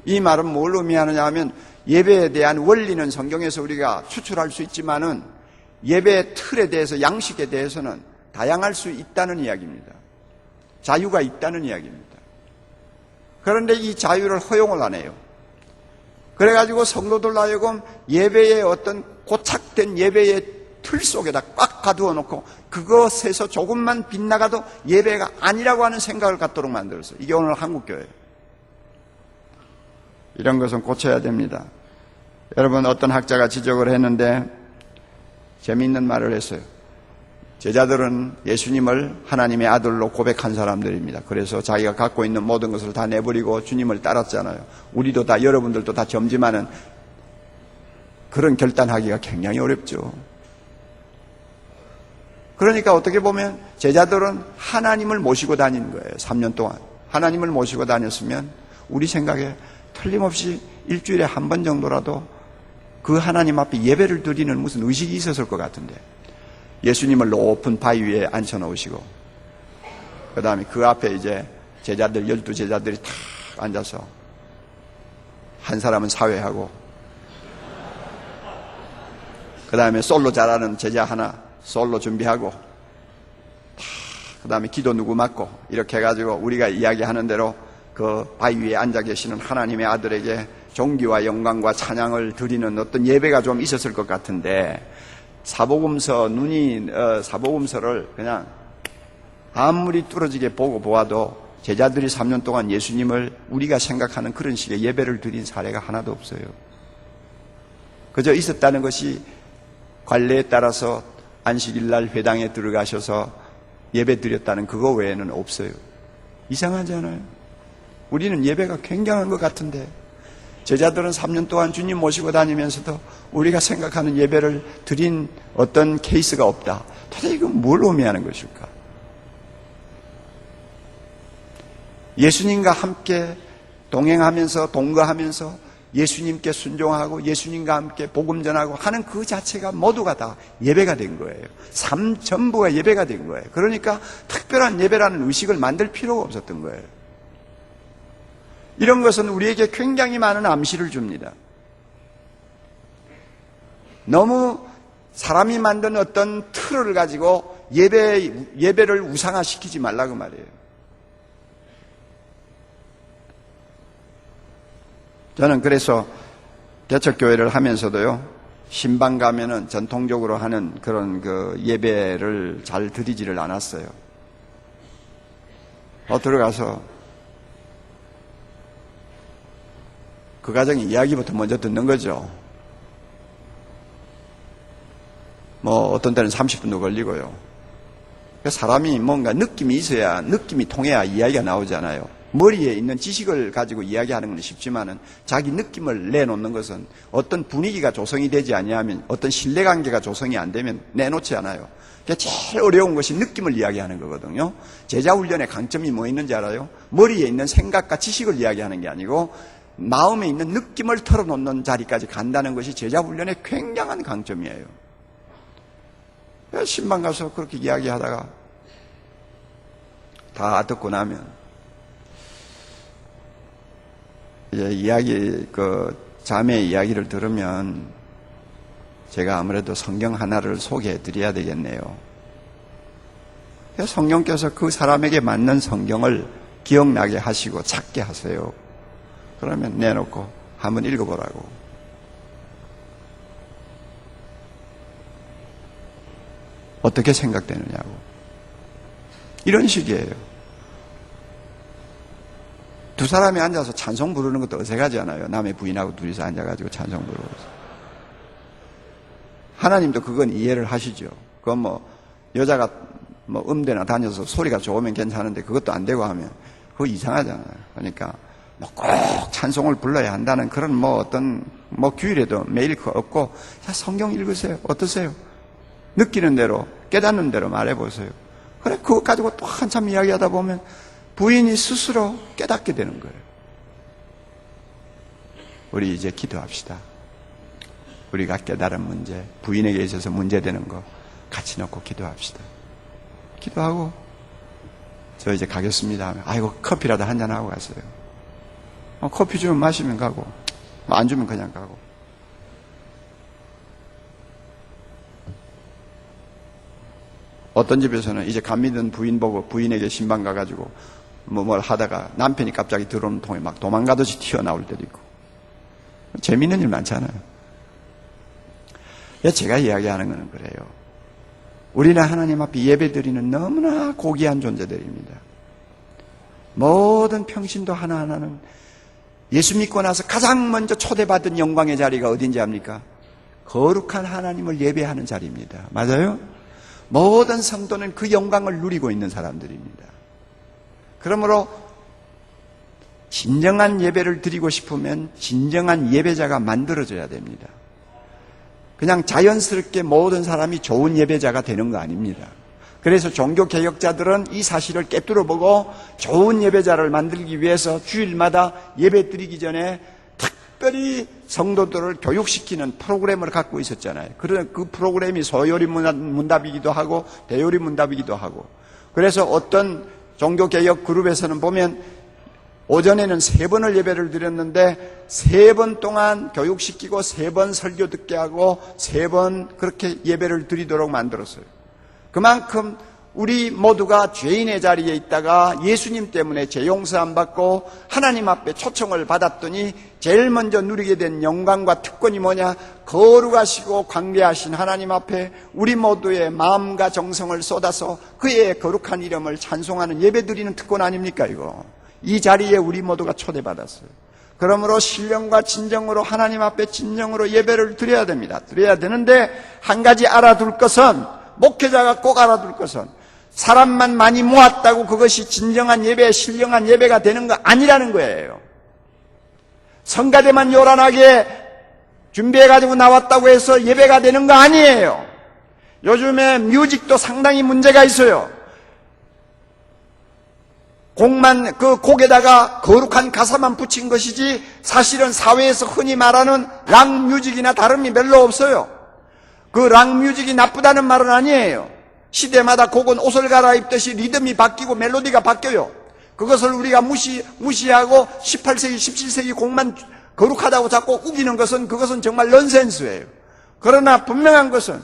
Speaker 1: 이 말은 뭘 의미하느냐 하면, 예배에 대한 원리는 성경에서 우리가 추출할 수 있지만은 예배의 틀에 대해서, 양식에 대해서는 다양할 수 있다는 이야기입니다. 자유가 있다는 이야기입니다. 그런데 이 자유를 허용을 안 해요. 그래가지고 성도들 하여금 예배의 어떤 고착된 예배의 틀 속에다 꽉 가두어 놓고 그것에서 조금만 빗나가도 예배가 아니라고 하는 생각을 갖도록 만들었어요. 이게 오늘 한국교회예요. 이런 것은 고쳐야 됩니다. 여러분, 어떤 학자가 지적을 했는데 재미있는 말을 했어요. 제자들은 예수님을 하나님의 아들로 고백한 사람들입니다. 그래서 자기가 갖고 있는 모든 것을 다 내버리고 주님을 따랐잖아요. 우리도 다, 여러분들도 다 점지만은 그런 결단하기가 굉장히 어렵죠. 그러니까 어떻게 보면 제자들은 하나님을 모시고 다니는 거예요. 3년 동안 하나님을 모시고 다녔으면 우리 생각에 틀림없이 일주일에 한 번 정도라도 그 하나님 앞에 예배를 드리는 무슨 의식이 있었을 것 같은데, 예수님을 높은 바위 위에 앉혀 놓으시고 그 다음에 그 앞에 이제 제자들, 12제자들이 탁 앉아서 한 사람은 사회하고, 그 다음에 솔로 잘하는 제자 하나 솔로 준비하고, 그 다음에 기도 누구 맡고, 이렇게 해가지고 우리가 이야기하는 대로 그 바위 위에 앉아 계시는 하나님의 아들에게 존귀와 영광과 찬양을 드리는 어떤 예배가 좀 있었을 것 같은데, 사복음서를 그냥 아무리 뚫어지게 보고 보아도 제자들이 3년 동안 예수님을 우리가 생각하는 그런 식의 예배를 드린 사례가 하나도 없어요. 그저 있었다는 것이 관례에 따라서 안식일날 회당에 들어가셔서 예배 드렸다는 그거 외에는 없어요. 이상하지 않아요? 우리는 예배가 굉장한 것 같은데 제자들은 3년 동안 주님 모시고 다니면서도 우리가 생각하는 예배를 드린 어떤 케이스가 없다. 도대체 이건 뭘 의미하는 것일까? 예수님과 함께 동행하면서 동거하면서 예수님께 순종하고 예수님과 함께 복음 전하고 하는 그 자체가 모두가 다 예배가 된 거예요. 삶 전부가 예배가 된 거예요. 그러니까 특별한 예배라는 의식을 만들 필요가 없었던 거예요. 이런 것은 우리에게 굉장히 많은 암시를 줍니다. 너무 사람이 만든 어떤 틀을 가지고 예배를 우상화시키지 말라고 말이에요. 저는 그래서 개척교회를 하면서도요, 신방 가면은 전통적으로 하는 그런 그 예배를 잘 드리지를 않았어요. 들어가서 그 가정의 이야기부터 먼저 듣는 거죠. 어떤 때는 30분도 걸리고요. 사람이 뭔가 느낌이 있어야, 느낌이 통해야 이야기가 나오잖아요. 머리에 있는 지식을 가지고 이야기하는 건 쉽지만은 자기 느낌을 내놓는 것은 어떤 분위기가 조성이 되지 아니하면, 어떤 신뢰관계가 조성이 안 되면 내놓지 않아요. 제일 어려운 것이 느낌을 이야기하는 거거든요. 제자훈련의 강점이 뭐 있는지 알아요? 머리에 있는 생각과 지식을 이야기하는 게 아니고 마음에 있는 느낌을 털어놓는 자리까지 간다는 것이 제자훈련의 굉장한 강점이에요. 신방 가서 그렇게 이야기하다가 다 듣고 나면 이제 자매의 이야기를 들으면 제가 아무래도 성경 하나를 소개해 드려야 되겠네요. 성령께서 그 사람에게 맞는 성경을 기억나게 하시고 찾게 하세요. 그러면 내놓고 한번 읽어보라고. 어떻게 생각되느냐고. 이런 식이에요. 두 사람이 앉아서 찬송 부르는 것도 어색하지 않아요. 남의 부인하고 둘이서 앉아가지고 찬송 부르고. 하나님도 그건 이해를 하시죠. 그건 여자가 음대나 다녀서 소리가 좋으면 괜찮은데 그것도 안 되고 하면 그거 이상하잖아요. 그러니까 꼭 찬송을 불러야 한다는 그런 어떤 규율에도 매일 없고, 자, 성경 읽으세요. 어떠세요? 느끼는 대로, 깨닫는 대로 말해보세요. 그래, 그거 가지고 또 한참 이야기하다 보면 부인이 스스로 깨닫게 되는 거예요. 우리 이제 기도합시다. 우리가 깨달은 문제, 부인에게 있어서 문제되는 거 같이 놓고 기도합시다. 기도하고 저 이제 가겠습니다 하면, 아이고 커피라도 한잔 하고 갔어요. 커피 주면 마시면 가고, 안 주면 그냥 가고. 어떤 집에서는 이제 감 믿는 부인 보고 부인에게 신방 가가지고 뭘 하다가 남편이 갑자기 들어오는 통에 막 도망가듯이 튀어나올 때도 있고. 재미있는 일 많잖아요. 제가 이야기하는 거는 그래요. 우리는 하나님 앞에 예배드리는 너무나 고귀한 존재들입니다. 모든 평신도 하나하나는 예수 믿고 나서 가장 먼저 초대받은 영광의 자리가 어딘지 압니까? 거룩한 하나님을 예배하는 자리입니다. 맞아요? 모든 성도는 그 영광을 누리고 있는 사람들입니다. 그러므로 진정한 예배를 드리고 싶으면 진정한 예배자가 만들어져야 됩니다. 그냥 자연스럽게 모든 사람이 좋은 예배자가 되는 거 아닙니다. 그래서 종교개혁자들은 이 사실을 깨뜨려 보고 좋은 예배자를 만들기 위해서 주일마다 예배 드리기 전에 특별히 성도들을 교육시키는 프로그램을 갖고 있었잖아요. 그 프로그램이 소요리 문답이기도 하고 대요리 문답이기도 하고, 그래서 어떤 종교개혁 그룹에서는 보면 오전에는 3번을 예배를 드렸는데 3번 동안 교육시키고 3번 설교 듣게 하고 3번 그렇게 예배를 드리도록 만들었어요. 그만큼 우리 모두가 죄인의 자리에 있다가 예수님 때문에 죄 용서 안 받고 하나님 앞에 초청을 받았더니 제일 먼저 누리게 된 영광과 특권이 뭐냐? 거룩하시고 광대하신 하나님 앞에 우리 모두의 마음과 정성을 쏟아서 그의 거룩한 이름을 찬송하는 예배드리는 특권 아닙니까 이거? 이 자리에 우리 모두가 초대받았어요. 그러므로 신령과 진정으로 하나님 앞에 진정으로 예배를 드려야 됩니다. 드려야 되는데 한 가지 알아둘 것은, 목회자가 꼭 알아둘 것은 사람만 많이 모았다고 그것이 진정한 예배, 신령한 예배가 되는 거 아니라는 거예요. 성가대만 요란하게 준비해가지고 나왔다고 해서 예배가 되는 거 아니에요. 요즘에 뮤직도 상당히 문제가 있어요. 그 곡에다가 거룩한 가사만 붙인 것이지 사실은 사회에서 흔히 말하는 락뮤직이나 다름이 별로 없어요. 그 락뮤직이 나쁘다는 말은 아니에요. 시대마다 곡은 옷을 갈아입듯이 리듬이 바뀌고 멜로디가 바뀌어요. 그것을 우리가 무시하고 18세기, 17세기 곡만 거룩하다고 자꾸 우기는 것은 그것은 정말 넌센스예요. 그러나 분명한 것은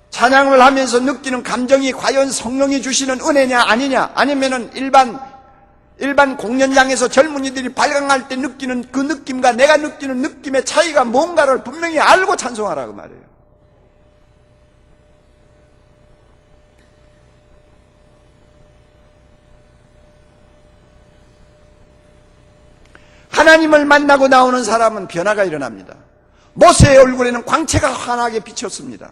Speaker 1: 찬양을 하면서 느끼는 감정이 과연 성령이 주시는 은혜냐 아니냐, 아니면은 일반 공연장에서 젊은이들이 발광할 때 느끼는 그 느낌과 내가 느끼는 느낌의 차이가 뭔가를 분명히 알고 찬송하라고 말해요. 하나님을 만나고 나오는 사람은 변화가 일어납니다. 모세의 얼굴에는 광채가 환하게 비쳤습니다.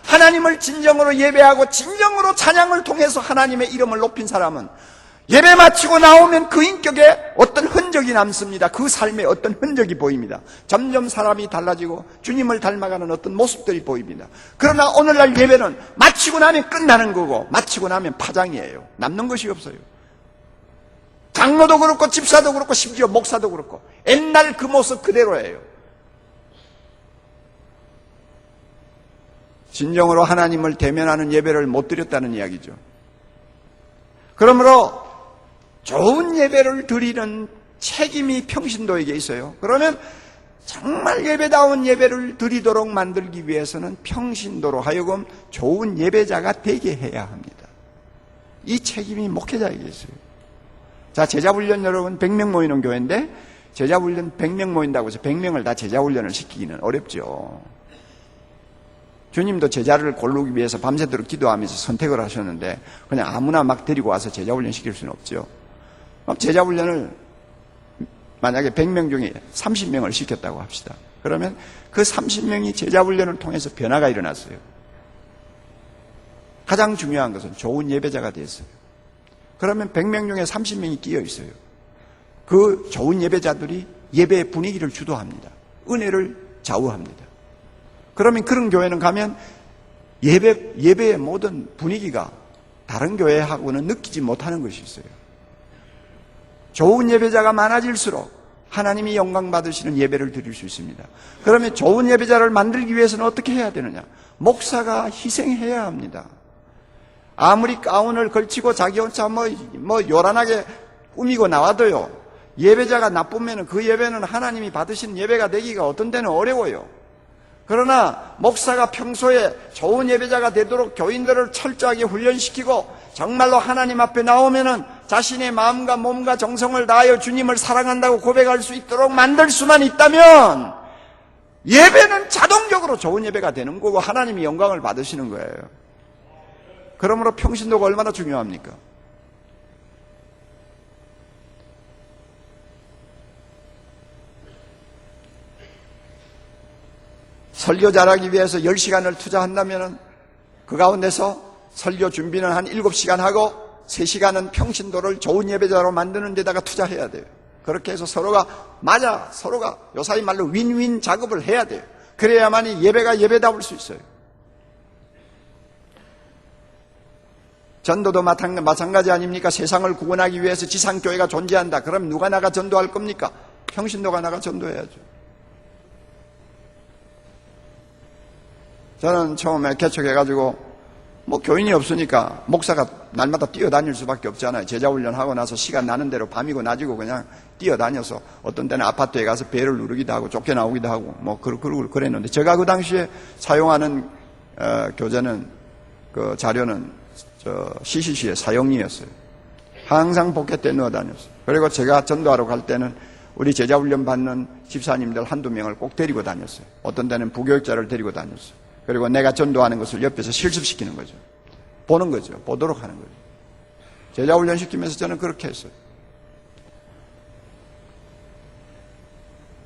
Speaker 1: 하나님을 진정으로 예배하고 진정으로 찬양을 통해서 하나님의 이름을 높인 사람은 예배 마치고 나오면 그 인격에 어떤 흔적이 남습니다. 그 삶에 어떤 흔적이 보입니다. 점점 사람이 달라지고 주님을 닮아가는 어떤 모습들이 보입니다. 그러나 오늘날 예배는 마치고 나면 끝나는 거고 마치고 나면 파장이에요. 남는 것이 없어요. 장로도 그렇고 집사도 그렇고 심지어 목사도 그렇고 옛날 그 모습 그대로예요. 진정으로 하나님을 대면하는 예배를 못 드렸다는 이야기죠. 그러므로 좋은 예배를 드리는 책임이 평신도에게 있어요. 그러면 정말 예배다운 예배를 드리도록 만들기 위해서는 평신도로 하여금 좋은 예배자가 되게 해야 합니다. 이 책임이 목회자에게 있어요. 자, 제자훈련 여러분 100명 모이는 교회인데 제자훈련 100명 모인다고 해서 100명을 다 제자훈련을 시키기는 어렵죠. 주님도 제자를 고르기 위해서 밤새도록 기도하면서 선택을 하셨는데 그냥 아무나 막 데리고 와서 제자훈련 시킬 수는 없죠. 막 제자훈련을 만약에 100명 중에 30명을 시켰다고 합시다. 그러면 그 30명이 제자훈련을 통해서 변화가 일어났어요. 가장 중요한 것은 좋은 예배자가 됐어요. 그러면 100명 중에 30명이 끼어 있어요. 그 좋은 예배자들이 예배의 분위기를 주도합니다. 은혜를 좌우합니다. 그러면 그런 교회는 가면 예배의 모든 분위기가 다른 교회하고는 느끼지 못하는 것이 있어요. 좋은 예배자가 많아질수록 하나님이 영광 받으시는 예배를 드릴 수 있습니다. 그러면 좋은 예배자를 만들기 위해서는 어떻게 해야 되느냐? 목사가 희생해야 합니다. 아무리 가운을 걸치고 자기 혼자 요란하게 꾸미고 나와도요, 예배자가 나쁘면 그 예배는 하나님이 받으신 예배가 되기가 어떤 때는 어려워요. 그러나 목사가 평소에 좋은 예배자가 되도록 교인들을 철저하게 훈련시키고 정말로 하나님 앞에 나오면은 자신의 마음과 몸과 정성을 다하여 주님을 사랑한다고 고백할 수 있도록 만들 수만 있다면 예배는 자동적으로 좋은 예배가 되는 거고 하나님이 영광을 받으시는 거예요. 그러므로 평신도가 얼마나 중요합니까? 설교 잘하기 위해서 10시간을 투자한다면 그 가운데서 설교 준비는 한 7시간 하고 3시간은 평신도를 좋은 예배자로 만드는 데다가 투자해야 돼요. 그렇게 해서 서로가 요사이 말로 윈윈 작업을 해야 돼요. 그래야만이 예배가 예배다울 수 있어요. 전도도 마찬가지 아닙니까? 세상을 구원하기 위해서 지상교회가 존재한다. 그럼 누가 나가 전도할 겁니까? 평신도가 나가 전도해야죠. 저는 처음에 개척해가지고 교인이 없으니까 목사가 날마다 뛰어다닐 수밖에 없잖아요. 제자훈련하고 나서 시간 나는 대로 밤이고 낮이고 그냥 뛰어다녀서 어떤 때는 아파트에 가서 배를 누르기도 하고 쫓겨나오기도 하고 그랬는데 제가 그 당시에 사용하는 교재는 그 자료는 CCC의 사용리였어요. 항상 포켓 때 넣어 다녔어요. 그리고 제가 전도하러 갈 때는 우리 제자훈련 받는 집사님들 한두 명을 꼭 데리고 다녔어요. 어떤 때는 부교육자를 데리고 다녔어요. 그리고 내가 전도하는 것을 옆에서 실습시키는 거죠. 보는 거죠. 보도록 하는 거죠. 제자훈련 시키면서 저는 그렇게 했어요.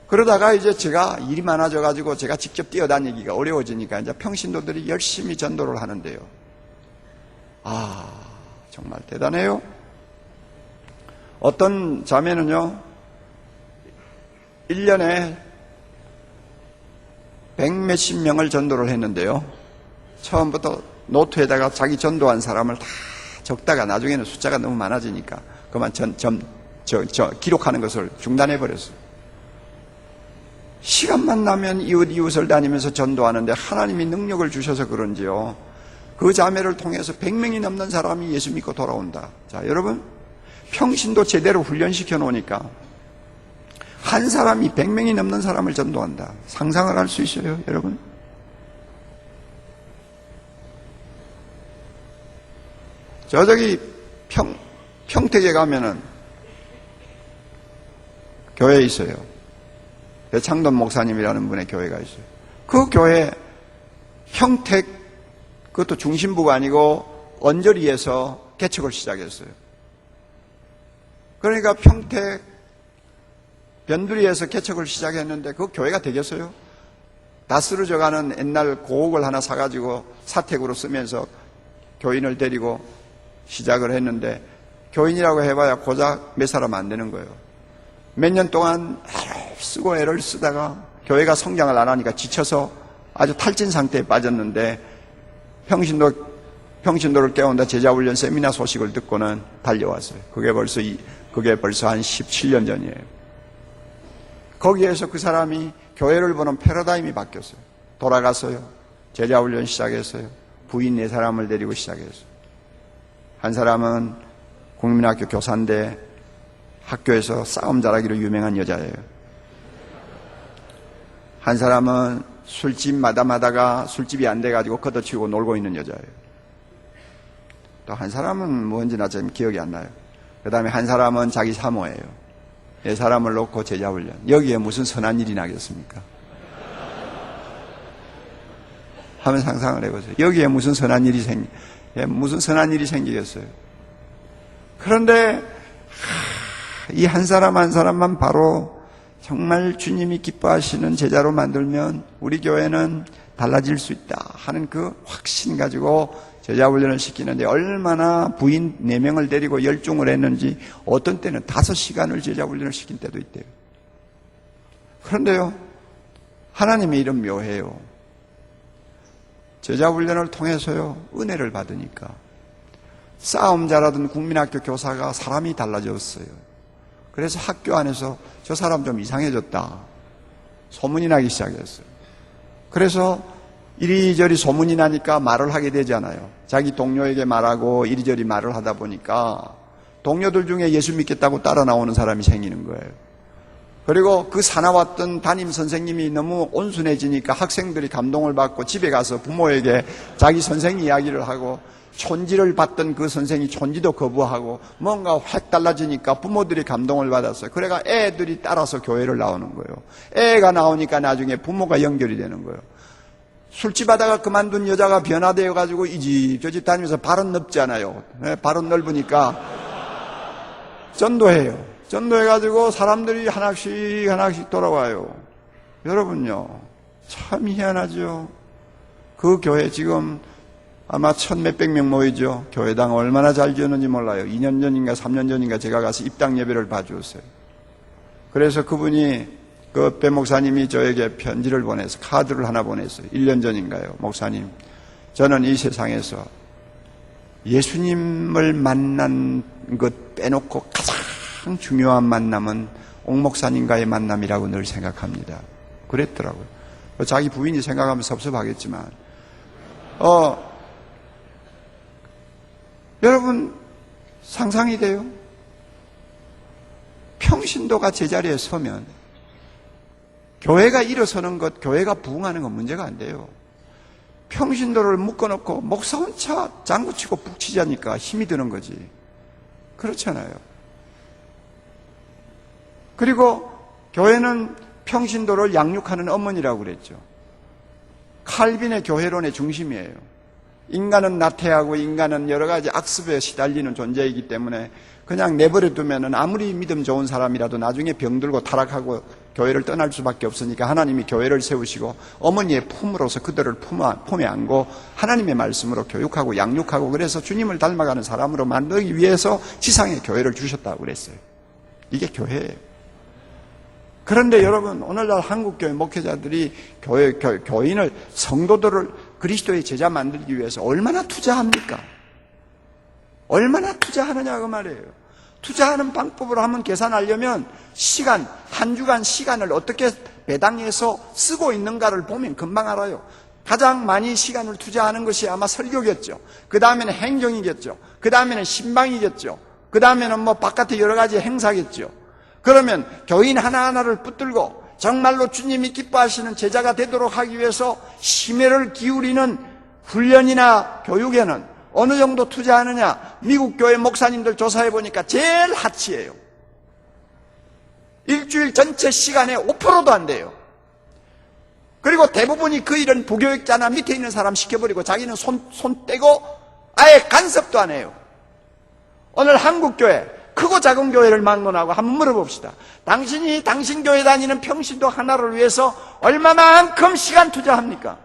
Speaker 1: 그러다가 이제 제가 일이 많아져가지고 제가 직접 뛰어다니기가 어려워지니까 이제 평신도들이 열심히 전도를 하는데요. 정말 대단해요. 어떤 자매는요, 1년에 100몇십 명을 전도를 했는데요. 처음부터 노트에다가 자기 전도한 사람을 다 적다가 나중에는 숫자가 너무 많아지니까 그만 기록하는 것을 중단해버렸어요. 시간만 나면 이웃을 다니면서 전도하는데 하나님이 능력을 주셔서 그런지요. 그 자매를 통해서 100명이 넘는 사람이 예수 믿고 돌아온다. 자, 여러분, 평신도 제대로 훈련시켜 놓으니까 한 사람이 100명이 넘는 사람을 전도한다. 상상을 할 수 있어요, 여러분? 저기 평택에 가면은 교회에 있어요. 배창돈 목사님이라는 분의 교회가 있어요. 그 교회 평택, 그것도 중심부가 아니고 언저리에서 개척을 시작했어요. 그러니까 평택 변두리에서 개척을 시작했는데 그 교회가 되겠어요? 다 쓰러져가는 옛날 고옥을 하나 사가지고 사택으로 쓰면서 교인을 데리고 시작을 했는데 교인이라고 해봐야 고작 몇 사람 안 되는 거예요. 몇 년 동안 애를 쓰고 애를 쓰다가 교회가 성장을 안 하니까 지쳐서 아주 탈진 상태에 빠졌는데 평신도를 깨운다 제자훈련 세미나 소식을 듣고는 달려왔어요. 그게 벌써 한 17년 전이에요. 거기에서 그 사람이 교회를 보는 패러다임이 바뀌었어요. 돌아갔어요. 제자훈련 시작했어요. 부인 4사람을 데리고 시작했어요. 한 사람은 국민학교 교사인데 학교에서 싸움 잘하기로 유명한 여자예요. 한 사람은 술집 마담하다가 술집이 안 돼가지고 걷어치우고 놀고 있는 여자예요. 또 한 사람은 뭔지나 지금 기억이 안 나요. 그 다음에 한 사람은 자기 사모예요. 4사람을 놓고 제자훈련. 여기에 무슨 선한 일이 나겠습니까? 하면 상상을 해보세요. 여기에 무슨 선한 일이 생기겠어요? 그런데 이 한 사람 한 사람만 바로 정말 주님이 기뻐하시는 제자로 만들면 우리 교회는 달라질 수 있다 하는 그 확신 가지고 제자훈련을 시키는데 얼마나 부인 4명을 데리고 열중을 했는지 어떤 때는 5시간을 제자훈련을 시킨 때도 있대요. 그런데요, 하나님의 이름 묘해요. 제자훈련을 통해서요, 은혜를 받으니까 싸움 잘하던 국민학교 교사가 사람이 달라졌어요. 그래서 학교 안에서 저 사람 좀 이상해졌다 소문이 나기 시작했어요. 그래서 이리저리 소문이 나니까 말을 하게 되잖아요. 자기 동료에게 말하고 이리저리 말을 하다 보니까 동료들 중에 예수 믿겠다고 따라 나오는 사람이 생기는 거예요. 그리고 그 사나웠던 담임 선생님이 너무 온순해지니까 학생들이 감동을 받고 집에 가서 부모에게 자기 선생 이야기를 하고 촌지를 받던 그 선생이 촌지도 거부하고 뭔가 확 달라지니까 부모들이 감동을 받았어요. 그래가 애들이 따라서 교회를 나오는 거예요. 애가 나오니까 나중에 부모가 연결이 되는 거예요. 술집 하다가 그만둔 여자가 변화되어 가지고 이 집 저 집 다니면서 발은 넓잖아요. 발은 넓으니까 전도해요. 전도해가지고 사람들이 하나씩 돌아와요. 여러분요, 참 희한하죠. 그 교회 지금 아마 1,000몇백 명 모이죠. 교회당 얼마나 잘 지었는지 몰라요. 2년 전인가 3년 전인가 제가 가서 입당 예배를 봐주었어요. 그래서 그분이 그 배 목사님이 저에게 편지를 보내서 카드를 하나 보냈어요. 1년 전인가요. 목사님, 저는 이 세상에서 예수님을 만난 것 빼놓고 가장 중요한 만남은 옥 목사님과의 만남이라고 늘 생각합니다. 그랬더라고요. 자기 부인이 생각하면 섭섭하겠지만 여러분 상상이 돼요? 평신도가 제자리에 서면 교회가 일어서는 것, 교회가 부흥하는 건 문제가 안 돼요. 평신도를 묶어놓고 목사 혼자 장구치고 북치자니까 힘이 드는 거지. 그렇잖아요. 그리고 교회는 평신도를 양육하는 어머니라고 그랬죠. 칼빈의 교회론의 중심이에요. 인간은 나태하고 인간은 여러 가지 악습에 시달리는 존재이기 때문에 그냥 내버려 두면은 아무리 믿음 좋은 사람이라도 나중에 병들고 타락하고 교회를 떠날 수밖에 없으니까 하나님이 교회를 세우시고 어머니의 품으로서 그들을 품에 안고 하나님의 말씀으로 교육하고 양육하고 그래서 주님을 닮아가는 사람으로 만들기 위해서 지상에 교회를 주셨다고 그랬어요. 이게 교회예요. 그런데 여러분, 오늘날 한국교회 목회자들이 교인을, 성도들을 그리스도의 제자 만들기 위해서 얼마나 투자합니까? 얼마나 투자하느냐 그 말이에요. 투자하는 방법으로 한번 계산하려면 시간, 한 주간 시간을 어떻게 배당해서 쓰고 있는가를 보면 금방 알아요. 가장 많이 시간을 투자하는 것이 아마 설교겠죠. 그 다음에는 행정이겠죠. 그 다음에는 신방이겠죠. 그 다음에는 뭐 바깥에 여러 가지 행사겠죠. 그러면 교인 하나하나를 붙들고 정말로 주님이 기뻐하시는 제자가 되도록 하기 위해서 심혈을 기울이는 훈련이나 교육에는 어느 정도 투자하느냐? 미국 교회 목사님들 조사해 보니까 제일 하치예요. 일주일 전체 시간의 5%도 안 돼요. 그리고 대부분이 그 일은 부교육자나 밑에 있는 사람 시켜버리고 자기는 손 떼고 아예 간섭도 안 해요. 오늘 한국교회, 크고 작은 교회를 막론하고 한번 물어봅시다. 당신이 당신 교회 다니는 평신도 하나를 위해서 얼마만큼 시간 투자합니까?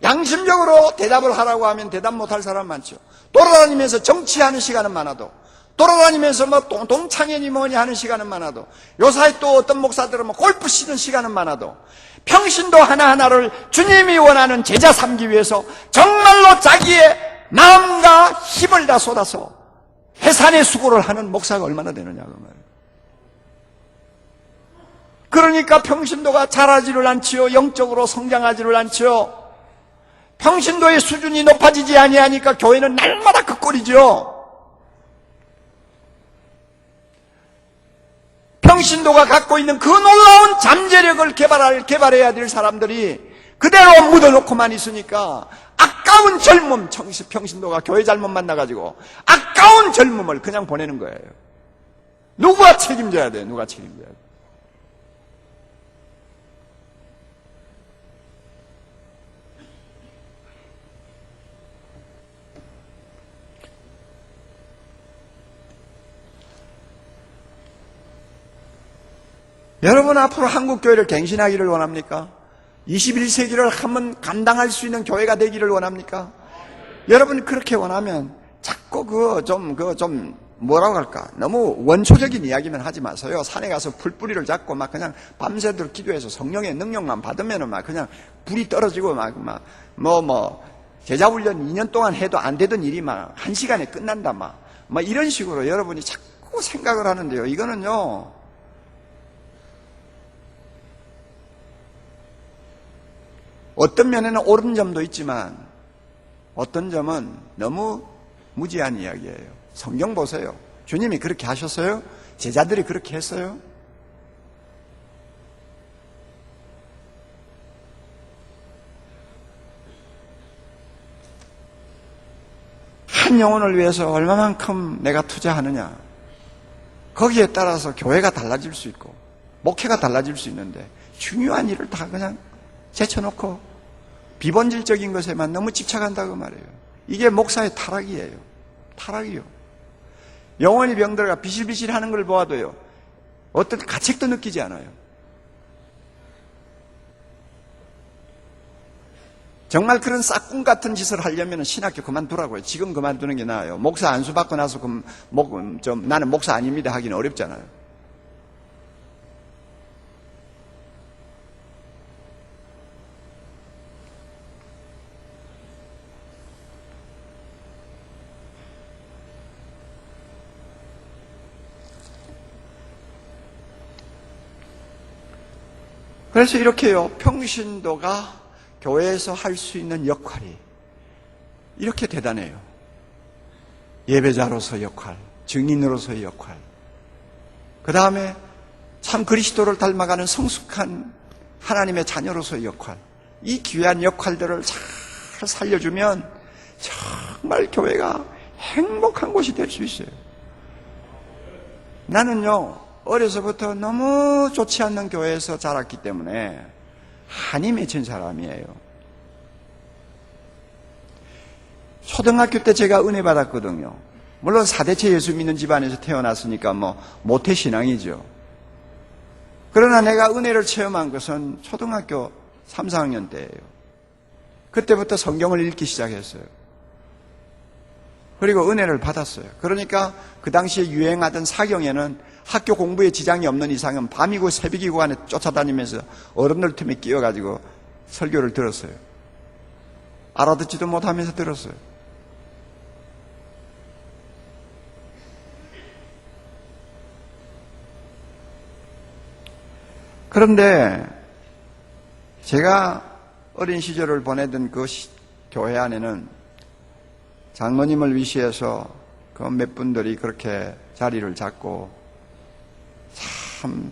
Speaker 1: 양심적으로 대답을 하라고 하면 대답 못할 사람 많죠. 돌아다니면서 정치하는 시간은 많아도, 돌아다니면서 뭐 동창회니 뭐니 하는 시간은 많아도, 요사이 또 어떤 목사들은 뭐 골프 치는 시간은 많아도, 평신도 하나하나를 주님이 원하는 제자 삼기 위해서 정말로 자기의 마음과 힘을 다 쏟아서 해산의 수고를 하는 목사가 얼마나 되느냐 그 말이에요. 그러니까 평신도가 자라지를 않지요. 영적으로 성장하지를 않지요. 평신도의 수준이 높아지지 아니하니까 교회는 날마다 그 꼴이죠. 평신도가 갖고 있는 그 놀라운 잠재력을 개발해야 될 사람들이 그대로 묻어놓고만 있으니까 아까운 젊음, 평신도가 교회 잘못 만나가지고 아까운 젊음을 그냥 보내는 거예요. 누가 책임져야 돼? 누가 책임져야 돼? 여러분 앞으로 한국교회를 갱신하기를 원합니까? 21세기를 한번 감당할 수 있는 교회가 되기를 원합니까? 여러분이 그렇게 원하면 자꾸 뭐라고 할까? 너무 원초적인 이야기만 하지 마세요. 산에 가서 풀뿌리를 잡고 막 그냥 밤새도록 기도해서 성령의 능력만 받으면은 막 그냥 불이 떨어지고 제자훈련 2년 동안 해도 안 되던 일이 막 1시간에 끝난다 막 이런 식으로 여러분이 자꾸 생각을 하는데요. 이거는요. 어떤 면에는 옳은 점도 있지만 어떤 점은 너무 무지한 이야기예요. 성경 보세요. 주님이 그렇게 하셨어요? 제자들이 그렇게 했어요? 한 영혼을 위해서 얼마만큼 내가 투자하느냐, 거기에 따라서 교회가 달라질 수 있고 목회가 달라질 수 있는데 중요한 일을 다 그냥 제쳐놓고 비본질적인 것에만 너무 집착한다고 말해요. 이게 목사의 타락이에요. 타락이요. 영혼이 병들어가 비실비실 하는 걸 보아도요, 어떤 가책도 느끼지 않아요. 정말 그런 싹꿍 같은 짓을 하려면 신학교 그만두라고요. 지금 그만두는 게 나아요. 목사 안수 받고 나서 나는 목사 아닙니다 하기는 어렵잖아요. 그래서 이렇게요, 평신도가 교회에서 할 수 있는 역할이 이렇게 대단해요. 예배자로서의 역할, 증인으로서의 역할, 그 다음에 참 그리스도를 닮아가는 성숙한 하나님의 자녀로서의 역할, 이 귀한 역할들을 잘 살려주면 정말 교회가 행복한 곳이 될 수 있어요. 나는요, 어려서부터 너무 좋지 않는 교회에서 자랐기 때문에 한이 맺힌 사람이에요. 초등학교 때 제가 은혜 받았거든요. 물론 4대째 예수 믿는 집안에서 태어났으니까 모태신앙이죠. 그러나 내가 은혜를 체험한 것은 초등학교 3, 4학년 때예요. 그때부터 성경을 읽기 시작했어요. 그리고 은혜를 받았어요. 그러니까 그 당시에 유행하던 사경에는 학교 공부에 지장이 없는 이상은 밤이고 새벽이고 간에 쫓아다니면서 어른들 틈에 끼어가지고 설교를 들었어요. 알아듣지도 못하면서 들었어요. 그런데 제가 어린 시절을 보내던 그 교회 안에는 장로님을 위시해서 그 몇 분들이 그렇게 자리를 잡고 참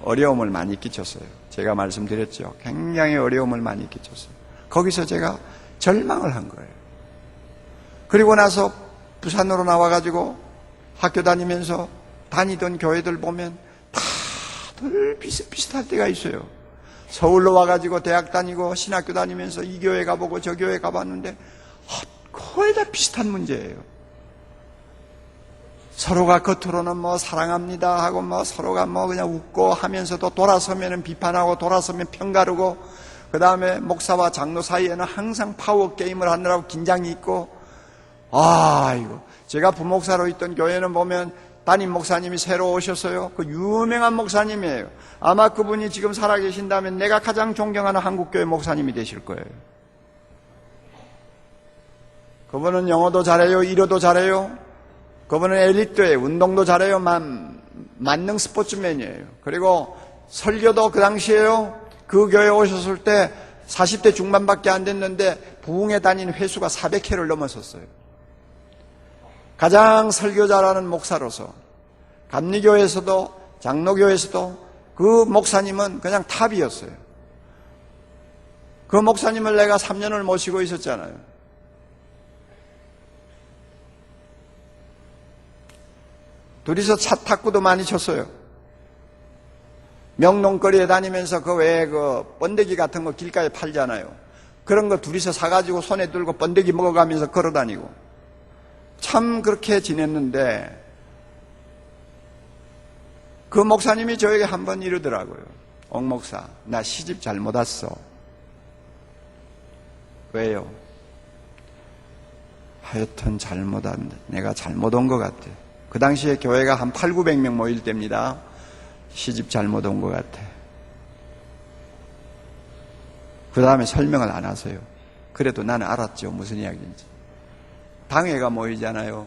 Speaker 1: 어려움을 많이 끼쳤어요. 제가 말씀드렸죠. 굉장히 어려움을 많이 끼쳤어요. 거기서 제가 절망을 한 거예요. 그리고 나서 부산으로 나와가지고 학교 다니면서 다니던 교회들 보면 다들 비슷비슷할 때가 있어요. 서울로 와가지고 대학 다니고 신학교 다니면서 이 교회 가보고 저 교회 가봤는데 거의 다 비슷한 문제예요. 서로가 겉으로는 뭐 사랑합니다 하고 뭐 서로가 뭐 그냥 웃고 하면서도 돌아서면 비판하고 돌아서면 편가르고 그 다음에 목사와 장로 사이에는 항상 파워 게임을 하느라고 긴장이 있고 이거 제가 부목사로 있던 교회는 보면 담임 목사님이 새로 오셨어요. 그 유명한 목사님이에요. 아마 그분이 지금 살아계신다면 내가 가장 존경하는 한국교회 목사님이 되실 거예요. 그분은 영어도 잘해요. 일어도 잘해요. 그분은 엘리트예요. 운동도 잘해요. 만능 스포츠맨이에요. 그리고 설교도 그 당시에요. 그 교회에 오셨을 때 40대 중반밖에 안 됐는데 부흥에 다닌 횟수가 400회를 넘었었어요. 가장 설교 잘하는 목사로서 감리교회에서도 장로교회에서도 그 목사님은 그냥 탑이었어요. 그 목사님을 내가 3년을 모시고 있었잖아요. 둘이서 차 탁구도 많이 쳤어요. 명동거리에 다니면서 그 외에 그 번데기 같은 거 길가에 팔잖아요. 그런 거 둘이서 사가지고 손에 들고 번데기 먹어가면서 걸어다니고 참 그렇게 지냈는데 그 목사님이 저에게 한 번 이러더라고요. 옥 목사, 나 시집 잘못 왔어. 왜요? 하여튼 잘못 왔네. 내가 잘못 온 것 같아. 그 당시에 교회가 한 800~900명 모일 때입니다. 시집 잘못 온 것 같아. 그 다음에 설명을 안 하세요. 그래도 나는 알았죠. 무슨 이야기인지. 당회가 모이잖아요.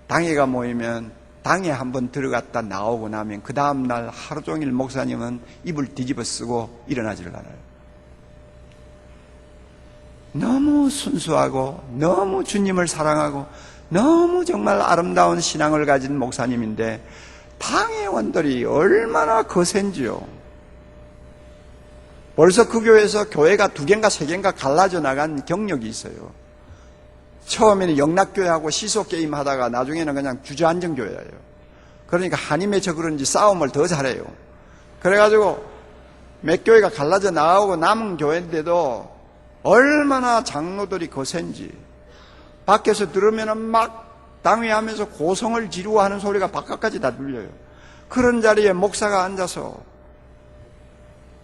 Speaker 1: 당회가 모이면 당회 한번 들어갔다 나오고 나면 그 다음날 하루 종일 목사님은 입을 뒤집어 쓰고 일어나지를 않아요. 너무 순수하고 너무 주님을 사랑하고 너무 정말 아름다운 신앙을 가진 목사님인데 당회원들이 얼마나 거센지요. 벌써 그 교회에서 교회가 2개인가 3개인가 갈라져 나간 경력이 있어요. 처음에는 영락교회하고 시소게임 하다가 나중에는 그냥 주저앉은교회예요. 그러니까 한이 맺혀 그런지 싸움을 더 잘해요. 그래가지고 몇 교회가 갈라져 나오고 남은 교회인데도 얼마나 장로들이 거센지 밖에서 들으면 막 당회하면서 고성을 지루하는 소리가 바깥까지 다 들려요. 그런 자리에 목사가 앉아서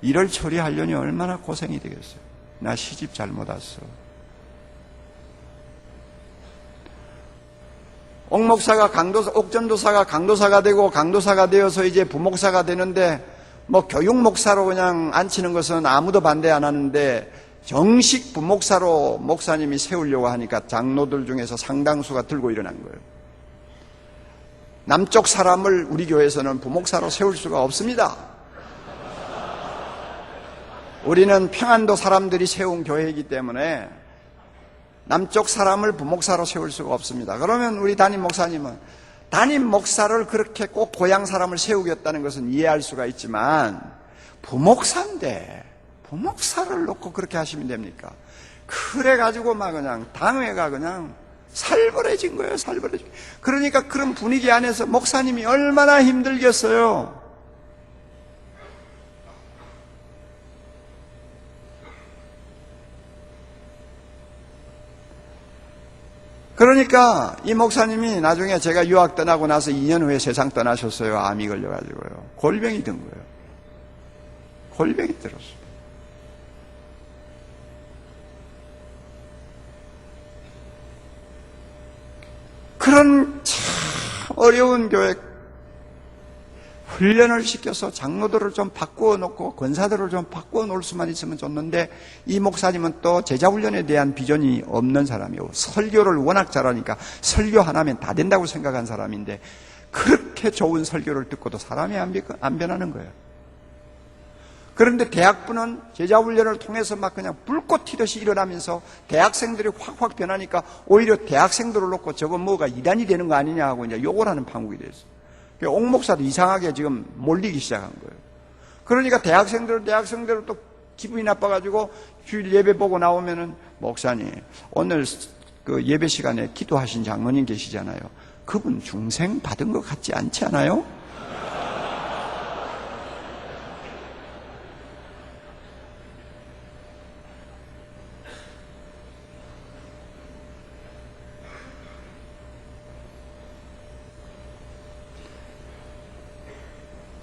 Speaker 1: 일을 처리하려니 얼마나 고생이 되겠어요. 나 시집 잘못 왔어. 옥목사가 옥전도사가 강도사가 되고 강도사가 되어서 이제 부목사가 되는데 뭐 교육목사로 그냥 앉히는 것은 아무도 반대 안 하는데 정식 부목사로 목사님이 세우려고 하니까 장로들 중에서 상당수가 들고 일어난 거예요. 남쪽 사람을 우리 교회에서는 부목사로 세울 수가 없습니다. 우리는 평안도 사람들이 세운 교회이기 때문에 남쪽 사람을 부목사로 세울 수가 없습니다. 그러면 우리 담임 목사님은 담임 목사를 그렇게 꼭 고향 사람을 세우겠다는 것은 이해할 수가 있지만 부목사인데 부목사를 놓고 그렇게 하시면 됩니까? 그래가지고 막 그냥 당회가 그냥 살벌해진 거예요. 살벌해진. 그러니까 그런 분위기 안에서 목사님이 얼마나 힘들겠어요. 그러니까 이 목사님이 나중에 제가 유학 떠나고 나서 2년 후에 세상 떠나셨어요. 암이 걸려가지고요. 골병이 든 거예요. 골병이 들었어요. 어려운 교회 훈련을 시켜서 장로들을 좀 바꾸어 놓고 권사들을 좀 바꾸어 놓을 수만 있으면 좋는데, 이 목사님은 또 제자 훈련에 대한 비전이 없는 사람이고 설교를 워낙 잘하니까 설교 하나면 다 된다고 생각한 사람인데, 그렇게 좋은 설교를 듣고도 사람이 안 변하는 거예요. 그런데 대학부는 제자 훈련을 통해서 막 그냥 불꽃 튀듯이 일어나면서 대학생들이 확확 변하니까 오히려 대학생들을 놓고 저거 뭐가 이단이 되는 거 아니냐 하고 이제 욕을 하는 판국이 됐어요. 옥 목사도 이상하게 지금 몰리기 시작한 거예요. 그러니까 대학생들은 또 기분이 나빠가지고 주일 예배 보고 나오면은, 목사님 오늘 그 예배 시간에 기도하신 장로님 계시잖아요. 그분 중생 받은 것 같지 않지 않아요?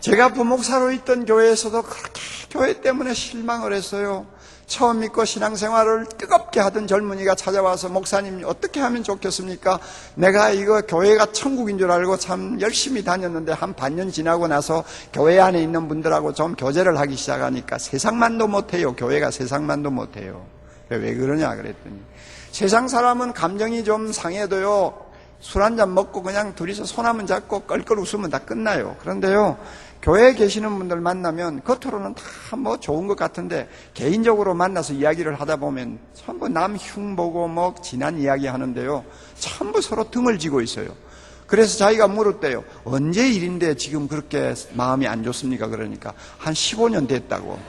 Speaker 1: 제가 부목사로 있던 교회에서도 그렇게 교회 때문에 실망을 했어요. 처음 믿고 신앙생활을 뜨겁게 하던 젊은이가 찾아와서, 목사님 어떻게 하면 좋겠습니까? 내가 이거 교회가 천국인 줄 알고 참 열심히 다녔는데 한 반년 지나고 나서 교회 안에 있는 분들하고 좀 교제를 하기 시작하니까 세상만도 못해요. 교회가 세상만도 못해요. 왜 그러냐 그랬더니, 세상 사람은 감정이 좀 상해도요, 술 한잔 먹고 그냥 둘이서 손 한번 잡고 껄껄 웃으면 다 끝나요. 그런데요, 교회에 계시는 분들 만나면 겉으로는 다 뭐 좋은 것 같은데 개인적으로 만나서 이야기를 하다 보면 전부 남 흉보고 뭐 지난 이야기 하는데요, 전부 서로 등을 지고 있어요. 그래서 자기가 물었대요. 언제 일인데 지금 그렇게 마음이 안 좋습니까? 그러니까 한 15년 됐다고.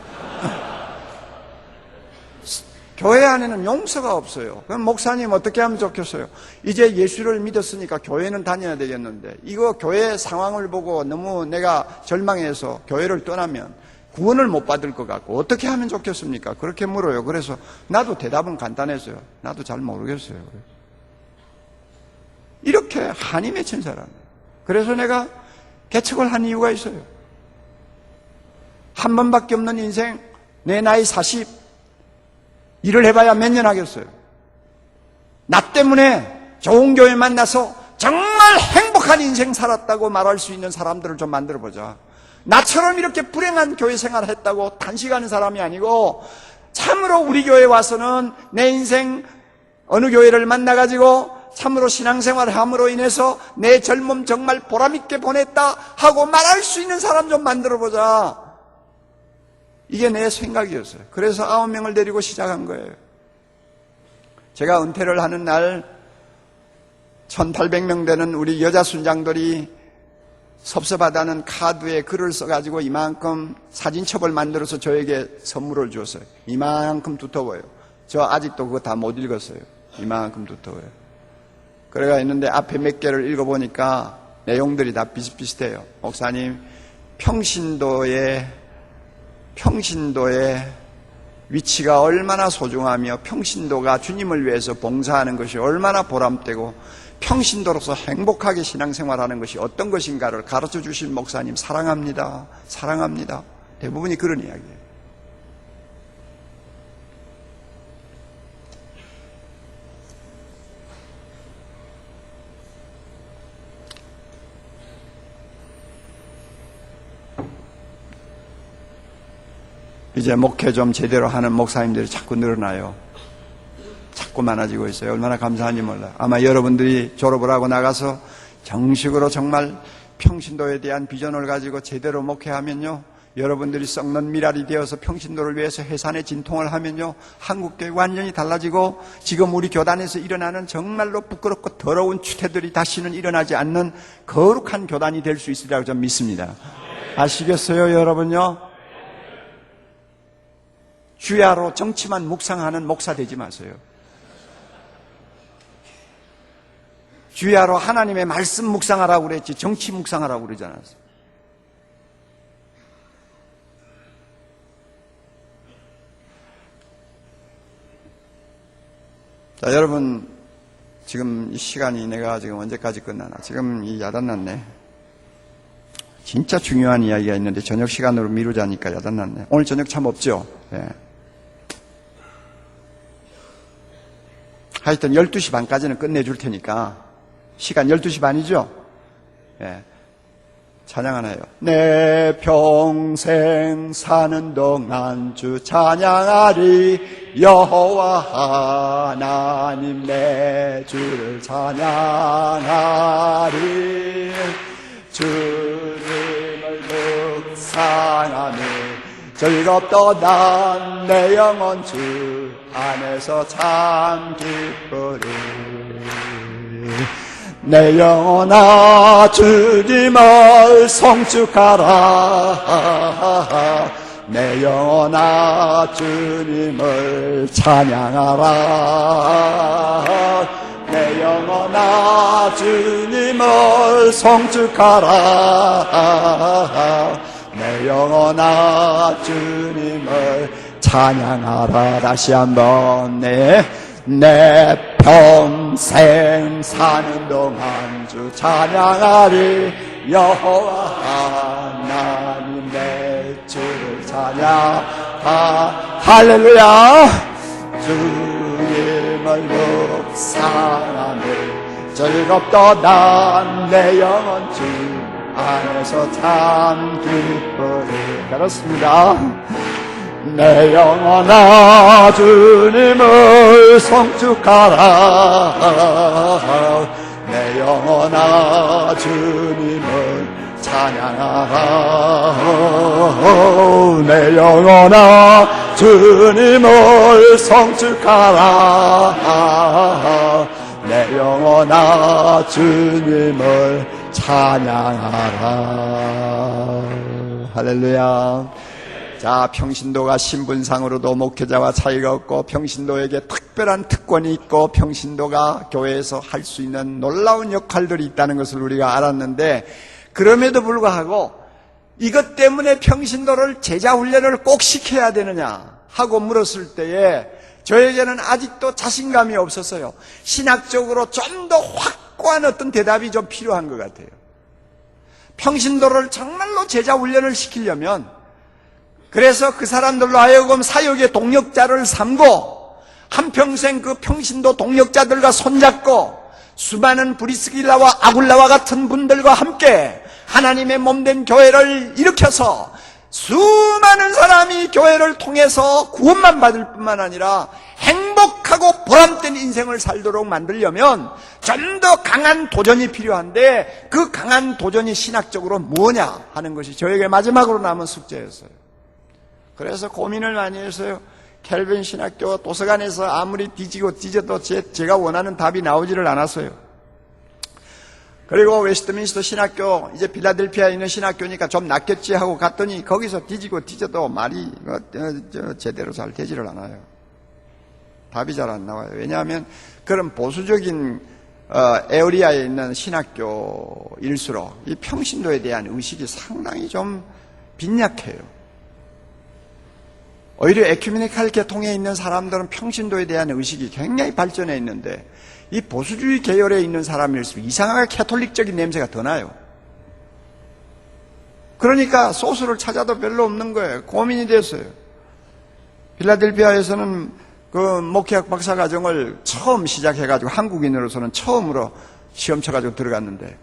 Speaker 1: 교회 안에는 용서가 없어요. 그럼 목사님 어떻게 하면 좋겠어요? 이제 예수를 믿었으니까 교회는 다녀야 되겠는데, 이거 교회 상황을 보고 너무 내가 절망해서 교회를 떠나면 구원을 못 받을 것 같고 어떻게 하면 좋겠습니까? 그렇게 물어요. 그래서 나도 대답은 간단했어요. 나도 잘 모르겠어요. 이렇게 한이 맺힌 사람이에요. 그래서 내가 개척을 한 이유가 있어요. 한 번밖에 없는 인생, 내 나이 40, 일을 해봐야 몇 년 하겠어요. 나 때문에 좋은 교회 만나서 정말 행복한 인생 살았다고 말할 수 있는 사람들을 좀 만들어보자. 나처럼 이렇게 불행한 교회 생활을 했다고 단식하는 사람이 아니고, 참으로 우리 교회에 와서는 내 인생 어느 교회를 만나가지고 참으로 신앙생활을 함으로 인해서 내 젊음 정말 보람있게 보냈다 하고 말할 수 있는 사람 좀 만들어보자. 이게 내 생각이었어요. 그래서 9명을 데리고 시작한 거예요. 제가 은퇴를 하는 날 1800명 되는 우리 여자 순장들이 섭섭하다는 카드에 글을 써가지고 이만큼 사진첩을 만들어서 저에게 선물을 줬어요. 이만큼 두터워요. 저 아직도 그거 다 못 읽었어요. 이만큼 두터워요. 그래가 있는데 앞에 몇 개를 읽어보니까 내용들이 다 비슷비슷해요. 목사님, 평신도의 위치가 얼마나 소중하며 평신도가 주님을 위해서 봉사하는 것이 얼마나 보람되고 평신도로서 행복하게 신앙생활하는 것이 어떤 것인가를 가르쳐 주신 목사님 사랑합니다. 사랑합니다. 대부분이 그런 이야기예요. 이제 목회 좀 제대로 하는 목사님들이 자꾸 늘어나요. 자꾸 많아지고 있어요. 얼마나 감사한지 몰라요. 아마 여러분들이 졸업을 하고 나가서 정식으로 정말 평신도에 대한 비전을 가지고 제대로 목회하면요, 여러분들이 썩는 미랄이 되어서 평신도를 위해서 해산의 진통을 하면요, 한국교회 완전히 달라지고 지금 우리 교단에서 일어나는 정말로 부끄럽고 더러운 추태들이 다시는 일어나지 않는 거룩한 교단이 될 수 있으리라고 저는 믿습니다. 아시겠어요, 여러분요? 주야로 정치만 묵상하는 목사 되지 마세요. 주야로 하나님의 말씀 묵상하라고 그랬지 정치 묵상하라고 그러지 않았어요. 자, 여러분, 지금 이 시간이 내가 지금 언제까지 끝나나? 지금 이 야단났네. 진짜 중요한 이야기가 있는데 저녁 시간으로 미루자니까 야단났네. 오늘 저녁 참 없죠? 네. 하여튼 12시 반까지는 끝내줄 테니까, 시간 12시 반이죠? 예. 찬양 하나요. 내 평생 사는 동안 주 찬양하리. 여호와 하나님 내 주를 찬양하리. 주님을 묵상하며 즐겁도다. 내 영혼 주 안에서 참 기쁘리. 내 영혼아 주님을 송축하라. 내 영혼아 주님을 찬양하라. 내 영혼아 주님을 송축하라. 내 영혼아 주님을 찬양하라. 다시 한번 내 평생 사는 동안 주 찬양하리. 여호와 하나님 내 주를 찬양하. 할렐루야. 주님을 묵상하며 즐겁도다. 내 영혼 주 안에서 참 기쁘리. 그렇습니다. 내 영혼아 주님을 송축하라. 내 영혼아 주님을 찬양하라. 내 영혼아 주님을 송축하라. 내 영혼아 주님을 찬양하라. 할렐루야. 자, 평신도가 신분상으로도 목회자와 차이가 없고 평신도에게 특별한 특권이 있고 평신도가 교회에서 할 수 있는 놀라운 역할들이 있다는 것을 우리가 알았는데, 그럼에도 불구하고 이것 때문에 평신도를 제자훈련을 꼭 시켜야 되느냐 하고 물었을 때에 저에게는 아직도 자신감이 없었어요. 신학적으로 좀 더 확고한 어떤 대답이 좀 필요한 것 같아요. 평신도를 정말로 제자훈련을 시키려면, 그래서 그 사람들로 하여금 사역의 동력자를 삼고 한평생 그 평신도 동력자들과 손잡고 수많은 브리스길라와 아굴라와 같은 분들과 함께 하나님의 몸된 교회를 일으켜서 수많은 사람이 교회를 통해서 구원만 받을 뿐만 아니라 행복하고 보람된 인생을 살도록 만들려면 좀 더 강한 도전이 필요한데, 그 강한 도전이 신학적으로 뭐냐 하는 것이 저에게 마지막으로 남은 숙제였어요. 그래서 고민을 많이 했어요. 켈빈 신학교 도서관에서 아무리 뒤지고 뒤져도 제가 원하는 답이 나오지를 않았어요. 그리고 웨스트민스터 신학교, 이제 필라델피아에 있는 신학교니까 좀 낫겠지 하고 갔더니 거기서 뒤지고 뒤져도 말이 제대로 잘 되지를 않아요. 답이 잘 안 나와요. 왜냐하면 그런 보수적인 에어리아에 있는 신학교일수록 이 평신도에 대한 의식이 상당히 좀 빈약해요. 오히려 에큐메니칼 계통에 있는 사람들은 평신도에 대한 의식이 굉장히 발전해 있는데, 이 보수주의 계열에 있는 사람일수록 이상하게 캐톨릭적인 냄새가 더 나요. 그러니까 소스를 찾아도 별로 없는 거예요. 고민이 됐어요. 필라델피아에서는 그 목회학 박사과정을 처음 시작해가지고 한국인으로서는 처음으로 시험 쳐가지고 들어갔는데,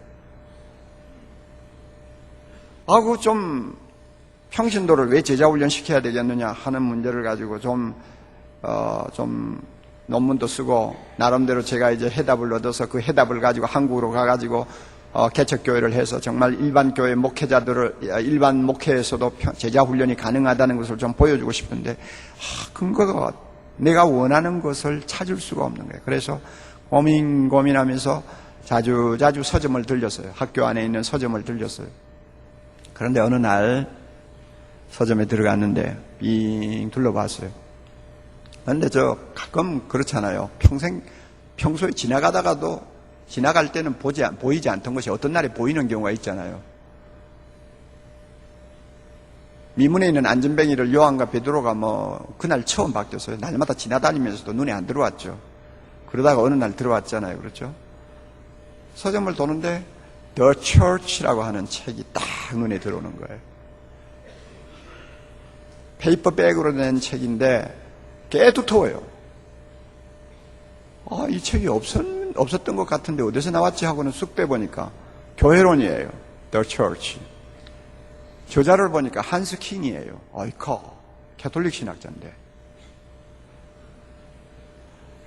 Speaker 1: 그 좀 평신도를 왜 제자훈련 시켜야 되겠느냐 하는 문제를 가지고 좀 논문도 쓰고, 나름대로 제가 이제 해답을 얻어서 그 해답을 가지고 한국으로 가가지고 개척교회를 해서 정말 일반 교회 목회자들을, 일반 목회에서도 제자훈련이 가능하다는 것을 좀 보여주고 싶은데, 근거가 내가 원하는 것을 찾을 수가 없는 거예요. 그래서 고민하면서 자주 서점을 들렸어요. 학교 안에 있는 서점을 들렸어요. 그런데 어느 날 서점에 들어갔는데 빙 둘러봤어요. 그런데 가끔 그렇잖아요. 평소에 지나가다가도 지나갈 때는 보이지 않던 것이 어떤 날에 보이는 경우가 있잖아요. 미문에 있는 안전뱅이를 요한과 베드로가 그날 처음 바뀌었어요. 날마다 지나다니면서도 눈에 안 들어왔죠. 그러다가 어느 날 들어왔잖아요. 그렇죠? 서점을 도는데 The Church라고 하는 책이 딱 눈에 들어오는 거예요. 페이퍼백으로 된 책인데 꽤 두터워요. 이 책이 없었던 것 같은데 어디서 나왔지 하고는 쑥 빼보니까 교회론이에요. The Church. 저자를 보니까 한스 킹이에요. 아이커. 캐톨릭 신학자인데.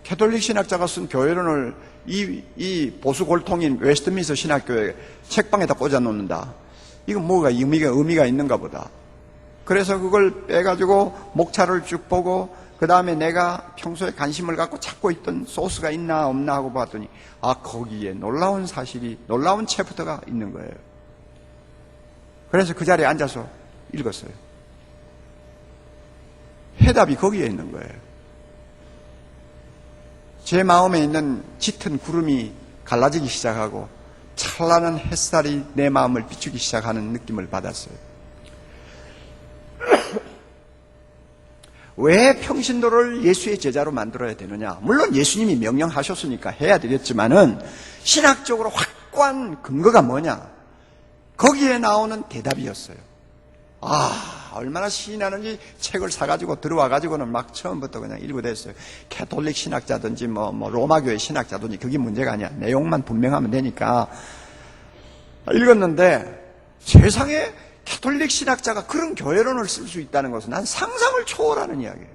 Speaker 1: 캐톨릭 신학자가 쓴 교회론을 이 보수 골통인 웨스트민스터 신학교에 책방에다 꽂아 놓는다. 이건 뭐가 의미가 있는가 보다. 그래서 그걸 빼가지고 목차를 쭉 보고 그 다음에 내가 평소에 관심을 갖고 찾고 있던 소스가 있나 없나 하고 봤더니 거기에 놀라운 사실이, 놀라운 챕터가 있는 거예요. 그래서 그 자리에 앉아서 읽었어요. 해답이 거기에 있는 거예요. 제 마음에 있는 짙은 구름이 갈라지기 시작하고 찬란한 햇살이 내 마음을 비추기 시작하는 느낌을 받았어요. 왜 평신도를 예수의 제자로 만들어야 되느냐? 물론 예수님이 명령하셨으니까 해야 되겠지만은 신학적으로 확고한 근거가 뭐냐? 거기에 나오는 대답이었어요. 얼마나 신나는지 책을 사가지고 들어와가지고는 막 처음부터 그냥 읽어댔어요. 캐톨릭 신학자든지 로마교회 신학자든지 그게 문제가 아니야. 내용만 분명하면 되니까. 읽었는데 세상에 캐톨릭 신학자가 그런 교회론을 쓸 수 있다는 것은 난 상상을 초월하는 이야기예요.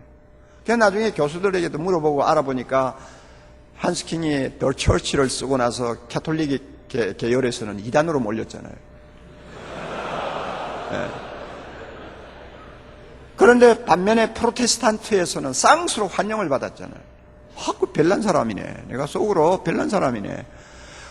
Speaker 1: 그래서 나중에 교수들에게도 물어보고 알아보니까 한스킹이 The Church를 쓰고 나서 캐톨릭 계열에서는 이단으로 몰렸잖아요. 네. 그런데 반면에 프로테스탄트에서는 쌍수로 환영을 받았잖아요. 그 별난 사람이네. 내가 속으로 별난 사람이네.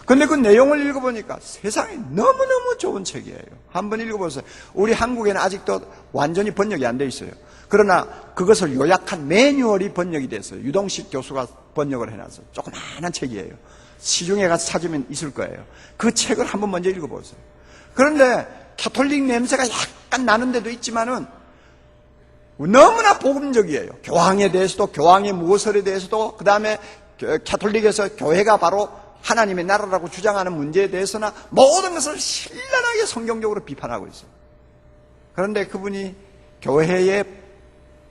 Speaker 1: 근데 그 내용을 읽어보니까 세상에 너무너무 좋은 책이에요. 한번 읽어보세요. 우리 한국에는 아직도 완전히 번역이 안 돼 있어요. 그러나 그것을 요약한 매뉴얼이 번역이 됐어요. 유동식 교수가 번역을 해놨어요. 조그마한 책이에요. 시중에 가서 찾으면 있을 거예요. 그 책을 한번 먼저 읽어보세요. 그런데 캐톨릭 냄새가 약간 나는 데도 있지만은 너무나 복음적이에요. 교황에 대해서도, 교황의 무엇에 대해서도, 그 다음에 캐톨릭에서 교회가 바로 하나님의 나라라고 주장하는 문제에 대해서나 모든 것을 신랄하게 성경적으로 비판하고 있어요. 그런데 그분이 교회의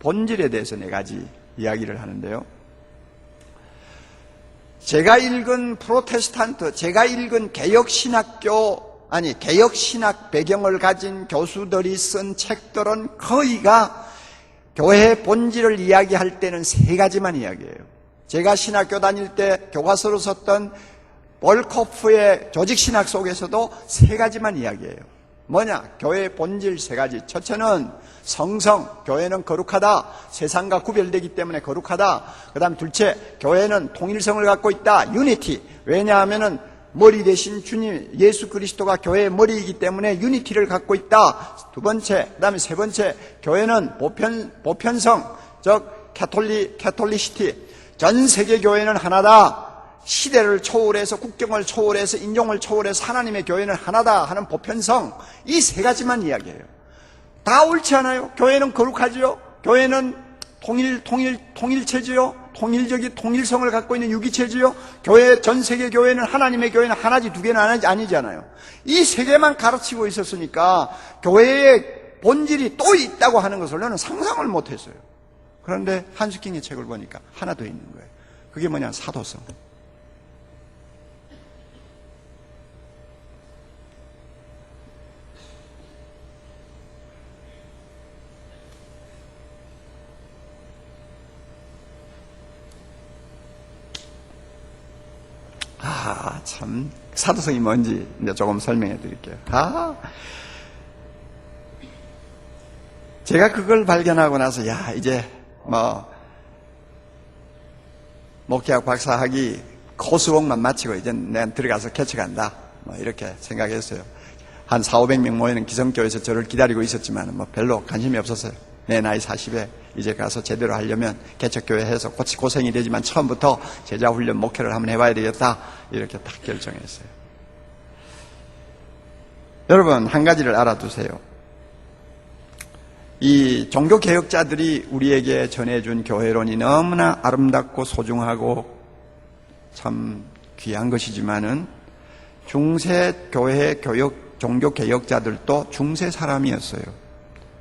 Speaker 1: 본질에 대해서 4가지 이야기를 하는데요. 제가 읽은 프로테스탄트, 제가 읽은 개혁신학 배경을 가진 교수들이 쓴 책들은 거의가 교회의 본질을 이야기할 때는 3가지만 이야기해요. 제가 신학교 다닐 때 교과서로 썼던 볼코프의 조직신학 속에서도 3가지만 이야기해요. 뭐냐? 교회의 본질 3가지. 첫째는 성성, 교회는 거룩하다. 세상과 구별되기 때문에 거룩하다. 그 다음 둘째, 교회는 통일성을 갖고 있다. 유니티. 왜냐하면은 머리 대신 주님 예수 그리스도가 교회의 머리이기 때문에 유니티를 갖고 있다. 2번째, 그 다음에 3번째, 교회는 보편성, 즉 캐톨리시티. 전 세계 교회는 하나다. 시대를 초월해서, 국경을 초월해서, 인종을 초월해서 하나님의 교회는 하나다 하는 보편성. 이 3가지만 이야기해요. 다 옳지 않아요? 교회는 거룩하지요? 교회는 통일체지요? 통일성을 갖고 있는 유기체지요? 전 세계 교회는 하나님의 교회는 하나지 2개는 아니잖아요. 이 3개만 가르치고 있었으니까 교회의 본질이 또 있다고 하는 것을 저는 상상을 못했어요. 그런데 한스킹의 책을 보니까 하나 더 있는 거예요. 그게 뭐냐? 사도성. 참 사도성이 뭔지 이제 조금 설명해 드릴게요. 제가 그걸 발견하고 나서 이제 목회학 박사학위 코스웍만 마치고 이제 내가 들어가서 개척한다 이렇게 생각했어요. 한 400~500명 모이는 기성교회에서 저를 기다리고 있었지만 별로 관심이 없었어요. 내 나이 40에 이제 가서 제대로 하려면 개척교회 해서 고생이 되지만 처음부터 제자훈련 목회를 한번 해봐야 되겠다 이렇게 딱 결정했어요. 여러분 한 가지를 알아두세요. 이 종교개혁자들이 우리에게 전해준 교회론이 너무나 아름답고 소중하고 참 귀한 것이지만은 중세교회 종교개혁자들도 중세 사람이었어요.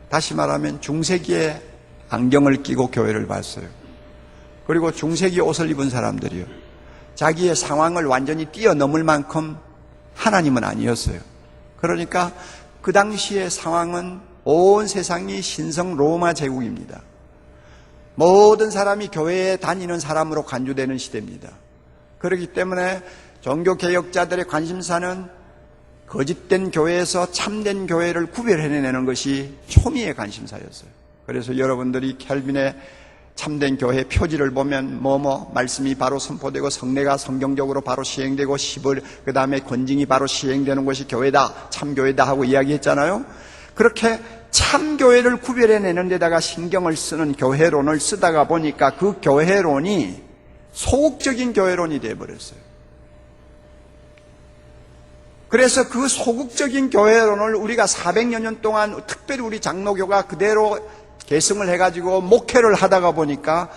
Speaker 1: 다시 말하면 중세기에 안경을 끼고 교회를 봤어요. 그리고 중세기 옷을 입은 사람들이요. 자기의 상황을 완전히 뛰어넘을 만큼 하나님은 아니었어요. 그러니까 그 당시의 상황은 온 세상이 신성 로마 제국입니다. 모든 사람이 교회에 다니는 사람으로 간주되는 시대입니다. 그렇기 때문에 종교개혁자들의 관심사는 거짓된 교회에서 참된 교회를 구별해내는 것이 초미의 관심사였어요. 그래서 여러분들이 켈빈의 참된 교회 표지를 보면 말씀이 바로 선포되고 성례가 성경적으로 바로 시행되고 그 다음에 권징이 바로 시행되는 것이 교회다, 참교회다 하고 이야기했잖아요. 그렇게 참교회를 구별해내는 데다가 신경을 쓰는 교회론을 쓰다가 보니까 그 교회론이 소극적인 교회론이 되어버렸어요. 그래서 그 소극적인 교회론을 우리가 400여 년 동안 특별히 우리 장로교가 그대로 계승을 해가지고 목회를 하다가 보니까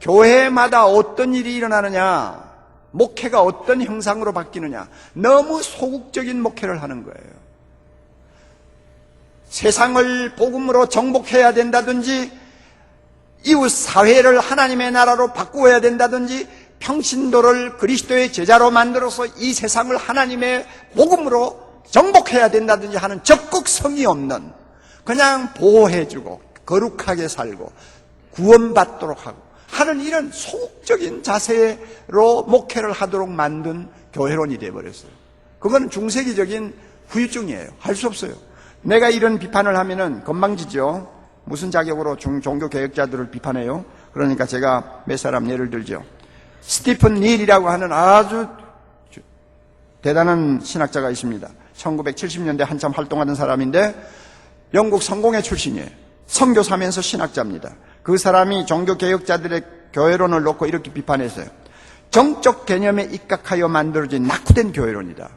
Speaker 1: 교회마다 어떤 일이 일어나느냐, 목회가 어떤 형상으로 바뀌느냐, 너무 소극적인 목회를 하는 거예요. 세상을 복음으로 정복해야 된다든지, 이웃 사회를 하나님의 나라로 바꾸어야 된다든지, 평신도를 그리스도의 제자로 만들어서 이 세상을 하나님의 복음으로 정복해야 된다든지 하는 적극성이 없는, 그냥 보호해주고 거룩하게 살고 구원받도록 하고 하는 이런 소극적인 자세로 목회를 하도록 만든 교회론이 되어버렸어요. 그건 중세기적인 후유증이에요. 할 수 없어요. 내가 이런 비판을 하면은 건방지죠. 무슨 자격으로 종교개혁자들을 비판해요? 그러니까 제가 몇 사람 예를 들죠. 스티픈 닐이라고 하는 아주 대단한 신학자가 있습니다. 1970년대 한참 활동하던 사람인데 영국 성공회 출신이에요. 선교사면서 신학자입니다. 그 사람이 종교개혁자들의 교회론을 놓고 이렇게 비판했어요. 정적 개념에 입각하여 만들어진 낙후된 교회론이다.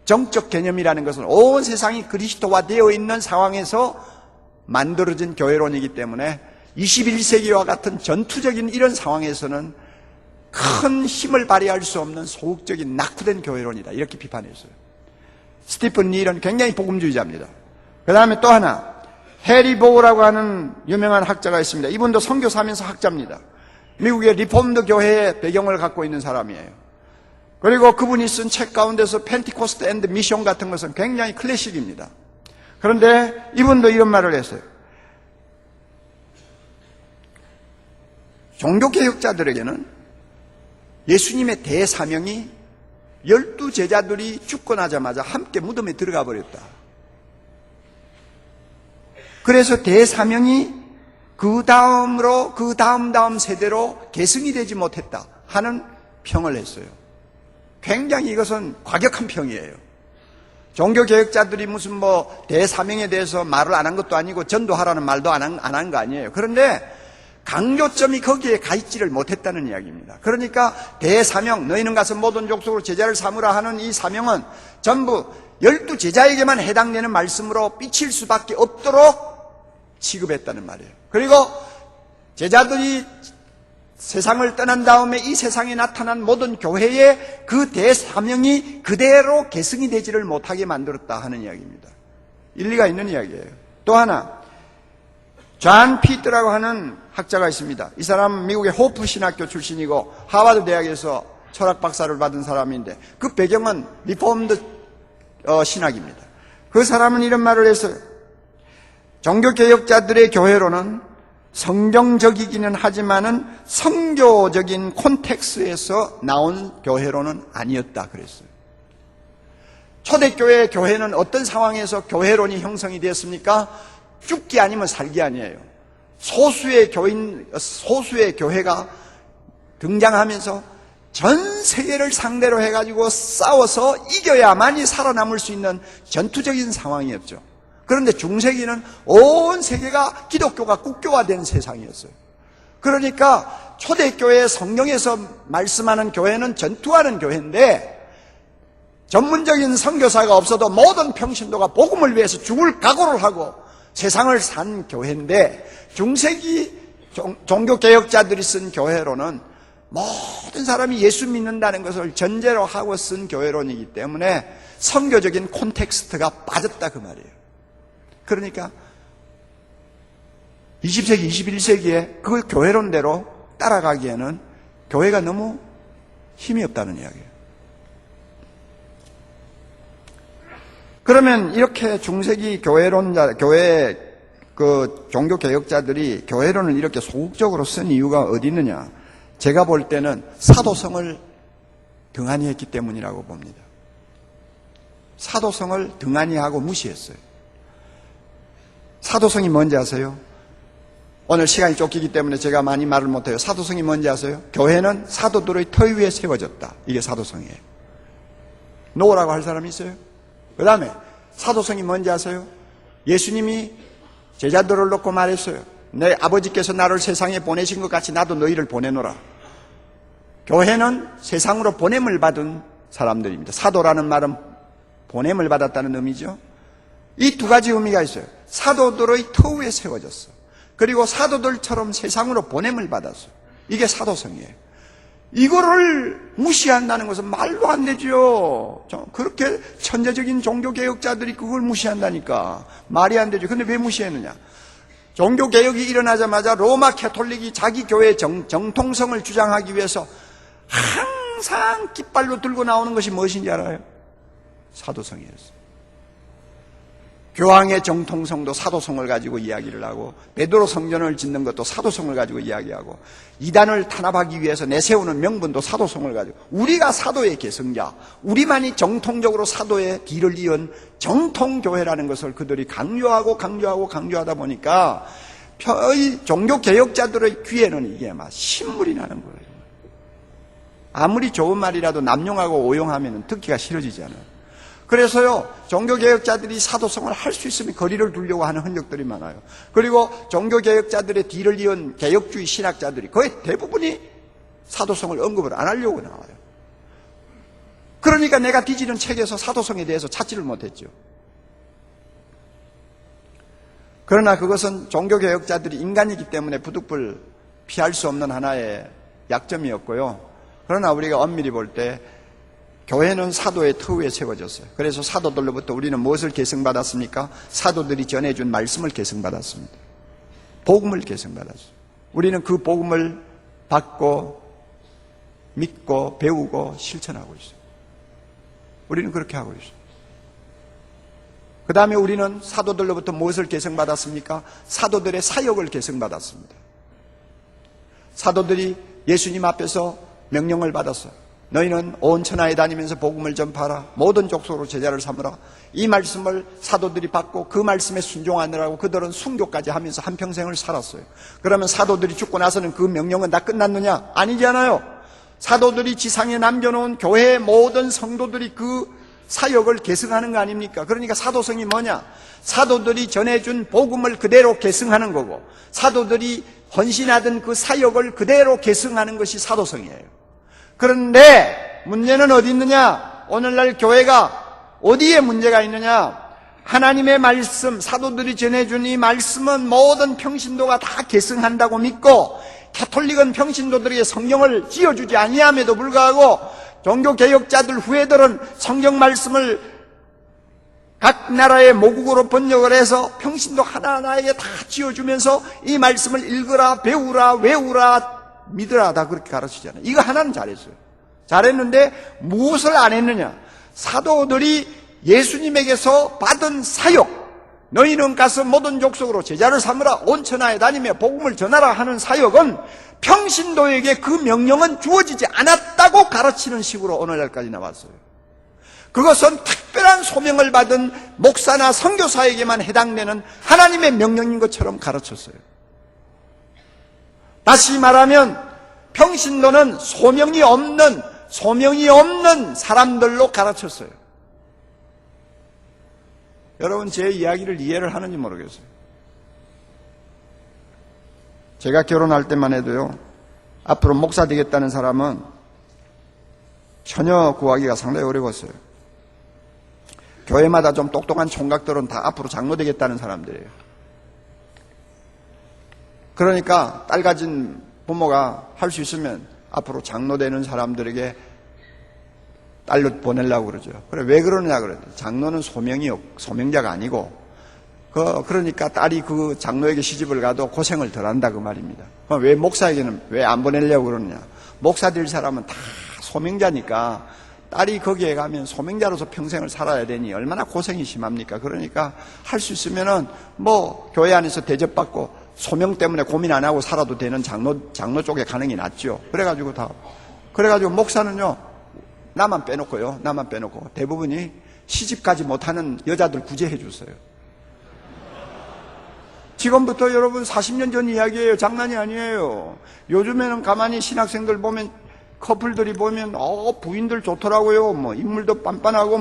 Speaker 1: 정적 개념이라는 것은 온 세상이 그리스도화되어 있는 상황에서 만들어진 교회론이기 때문에 21세기와 같은 전투적인 이런 상황에서는 큰 힘을 발휘할 수 없는 소극적인 낙후된 교회론이다. 이렇게 비판했어요. 스티픈 닐은 굉장히 복음주의자입니다. 그 다음에 또 하나, 해리 보우라고 하는 유명한 학자가 있습니다. 이분도 선교사면서 학자입니다. 미국의 리폼드 교회의 배경을 갖고 있는 사람이에요. 그리고 그분이 쓴 책 가운데서 펜티코스트 앤드 미션 같은 것은 굉장히 클래식입니다. 그런데 이분도 이런 말을 했어요. 종교개혁자들에게는 예수님의 대사명이 12제자들이 죽고 나자마자 함께 무덤에 들어가 버렸다. 그래서 대사명이 그 다음으로 그 다음 세대로 계승이 되지 못했다 하는 평을 했어요. 굉장히 이것은 과격한 평이에요. 종교개혁자들이 무슨 대사명에 대해서 말을 안 한 것도 아니고 전도하라는 말도 안 한 거 아니에요. 그런데 강조점이 거기에 가 있지를 못했다는 이야기입니다. 그러니까 대사명, 너희는 가서 모든 족속으로 제자를 삼으라 하는 이 사명은 전부 12제자에게만 해당되는 말씀으로 삐칠 수밖에 없도록 취급했다는 말이에요. 그리고 제자들이 세상을 떠난 다음에 이 세상에 나타난 모든 교회의 그 대사명이 그대로 계승이 되지를 못하게 만들었다 하는 이야기입니다. 일리가 있는 이야기예요. 또 하나, 존 피터라고 하는 학자가 있습니다. 이 사람은 미국의 호프 신학교 출신이고 하버드 대학에서 철학 박사를 받은 사람인데 그 배경은 리폼드 신학입니다. 그 사람은 이런 말을 했어요. 종교개혁자들의 교회로는 성경적이기는 하지만은 성교적인 콘텍스트에서 나온 교회로는 아니었다 그랬어요. 초대교회의 교회는 어떤 상황에서 교회론이 형성이 되었습니까? 죽기 아니면 살기 아니에요. 소수의 교회가 등장하면서 전 세계를 상대로 해가지고 싸워서 이겨야만이 살아남을 수 있는 전투적인 상황이었죠. 그런데 중세기는 온 세계가 기독교가 국교화된 세상이었어요. 그러니까 초대교회 성경에서 말씀하는 교회는 전투하는 교회인데 전문적인 선교사가 없어도 모든 평신도가 복음을 위해서 죽을 각오를 하고 세상을 산 교회인데 중세기 종교개혁자들이 쓴 교회로는 모든 사람이 예수 믿는다는 것을 전제로 하고 쓴 교회론이기 때문에 선교적인 콘텍스트가 빠졌다 그 말이에요. 그러니까 20세기, 21세기에 그 교회론대로 따라가기에는 교회가 너무 힘이 없다는 이야기예요. 그러면 이렇게 중세기 교회 종교 개혁자들이 교회론을 이렇게 소극적으로 쓴 이유가 어디 있느냐? 제가 볼 때는 사도성을 등한히 했기 때문이라고 봅니다. 사도성을 등한히 하고 무시했어요. 사도성이 뭔지 아세요? 오늘 시간이 쫓기기 때문에 제가 많이 말을 못해요. 사도성이 뭔지 아세요? 교회는 사도들의 터 위에 세워졌다. 이게 사도성이에요. 노라고 할 사람이 있어요? 그 다음에 사도성이 뭔지 아세요? 예수님이 제자들을 놓고 말했어요. 내 아버지께서 나를 세상에 보내신 것 같이 나도 너희를 보내노라. 교회는 세상으로 보냄을 받은 사람들입니다. 사도라는 말은 보냄을 받았다는 의미죠. 이 두 가지 의미가 있어요. 사도들의 터 위에 세워졌어. 그리고 사도들처럼 세상으로 보냄을 받았어요. 이게 사도성이에요. 이거를 무시한다는 것은 말도 안 되죠. 그렇게 천재적인 종교개혁자들이 그걸 무시한다니까. 말이 안 되죠. 근데 왜 무시했느냐? 종교개혁이 일어나자마자 로마 캐톨릭이 자기 교회의 정통성을 주장하기 위해서 항상 깃발로 들고 나오는 것이 무엇인지 알아요? 사도성이었어요. 교황의 정통성도 사도성을 가지고 이야기를 하고, 베드로 성전을 짓는 것도 사도성을 가지고 이야기하고, 이단을 탄압하기 위해서 내세우는 명분도 사도성을 가지고, 우리가 사도의 계승자, 우리만이 정통적으로 사도의 뒤를 이은 정통교회라는 것을 그들이 강조하다 보니까 종교개혁자들의 귀에는 이게 막 신물이 나는 거예요. 아무리 좋은 말이라도 남용하고 오용하면 듣기가 싫어지지 않아요. 그래서요, 종교개혁자들이 사도성을 할 수 있으면 거리를 두려고 하는 흔적들이 많아요. 그리고 종교개혁자들의 뒤를 이은 개혁주의 신학자들이 거의 대부분이 사도성을 언급을 안 하려고 나와요. 그러니까 내가 뒤지는 책에서 사도성에 대해서 찾지를 못했죠. 그러나 그것은 종교개혁자들이 인간이기 때문에 부득불 피할 수 없는 하나의 약점이었고요. 그러나 우리가 엄밀히 볼 때 교회는 사도의 터 위에 세워졌어요. 그래서 사도들로부터 우리는 무엇을 계승받았습니까? 사도들이 전해준 말씀을 계승받았습니다. 복음을 계승받았어요. 우리는 그 복음을 받고 믿고 배우고 실천하고 있어요. 우리는 그렇게 하고 있어요. 그 다음에 우리는 사도들로부터 무엇을 계승받았습니까? 사도들의 사역을 계승받았습니다. 사도들이 예수님 앞에서 명령을 받았어요. 너희는 온 천하에 다니면서 복음을 전파하라. 모든 족속으로 제자를 삼으라. 이 말씀을 사도들이 받고 그 말씀에 순종하느라고 그들은 순교까지 하면서 한평생을 살았어요. 그러면 사도들이 죽고 나서는 그 명령은 다 끝났느냐? 아니잖아요. 사도들이 지상에 남겨놓은 교회의 모든 성도들이 그 사역을 계승하는 거 아닙니까? 그러니까 사도성이 뭐냐? 사도들이 전해준 복음을 그대로 계승하는 거고, 사도들이 헌신하던 그 사역을 그대로 계승하는 것이 사도성이에요. 그런데 문제는 어디 있느냐? 오늘날 교회가 어디에 문제가 있느냐? 하나님의 말씀, 사도들이 전해준 이 말씀은 모든 평신도가 다 계승한다고 믿고, 가톨릭은 평신도들에게 성경을 씌워주지 아니함에도 불구하고 종교개혁자들 후예들은 성경 말씀을 각 나라의 모국어로 번역을 해서 평신도 하나하나에게 다 씌워주면서 이 말씀을 읽으라, 배우라, 외우라, 믿으라, 다 그렇게 가르치잖아요. 이거 하나는 잘했어요. 잘했는데 무엇을 안 했느냐? 사도들이 예수님에게서 받은 사역, 너희는 가서 모든 족속으로 제자를 삼으라, 온 천하에 다니며 복음을 전하라 하는 사역은 평신도에게 그 명령은 주어지지 않았다고 가르치는 식으로 오늘날까지 나왔어요. 그것은 특별한 소명을 받은 목사나 선교사에게만 해당되는 하나님의 명령인 것처럼 가르쳤어요. 다시 말하면 평신도는 소명이 없는 사람들로 가르쳤어요. 여러분, 제 이야기를 이해를 하는지 모르겠어요. 제가 결혼할 때만 해도요, 앞으로 목사 되겠다는 사람은 처녀 구하기가 상당히 어려웠어요. 교회마다 좀 똑똑한 총각들은 다 앞으로 장로 되겠다는 사람들이에요. 그러니까 딸 가진 부모가 할 수 있으면 앞으로 장로 되는 사람들에게 딸로 보내려고 그러죠. 그래, 왜 그러느냐 그랬더니 장로는 소명자가 아니고, 그러니까 딸이 그 장로에게 시집을 가도 고생을 덜 한다 그 말입니다. 그럼 왜 목사에게는 왜 안 보내려고 그러느냐? 목사 될 사람은 다 소명자니까 딸이 거기에 가면 소명자로서 평생을 살아야 되니 얼마나 고생이 심합니까? 그러니까 할 수 있으면은 뭐 교회 안에서 대접받고 소명 때문에 고민 안 하고 살아도 되는 장로 쪽에 가는 게 낫죠. 그래가지고 목사는요, 나만 빼놓고요, 나만 빼놓고 대부분이 시집가지 못하는 여자들 구제해 주세요. 지금부터 여러분 40년 전 이야기예요. 장난이 아니에요. 요즘에는 가만히 신학생들 보면, 커플들이 보면 부인들 좋더라고요. 뭐 인물도 빤빤하고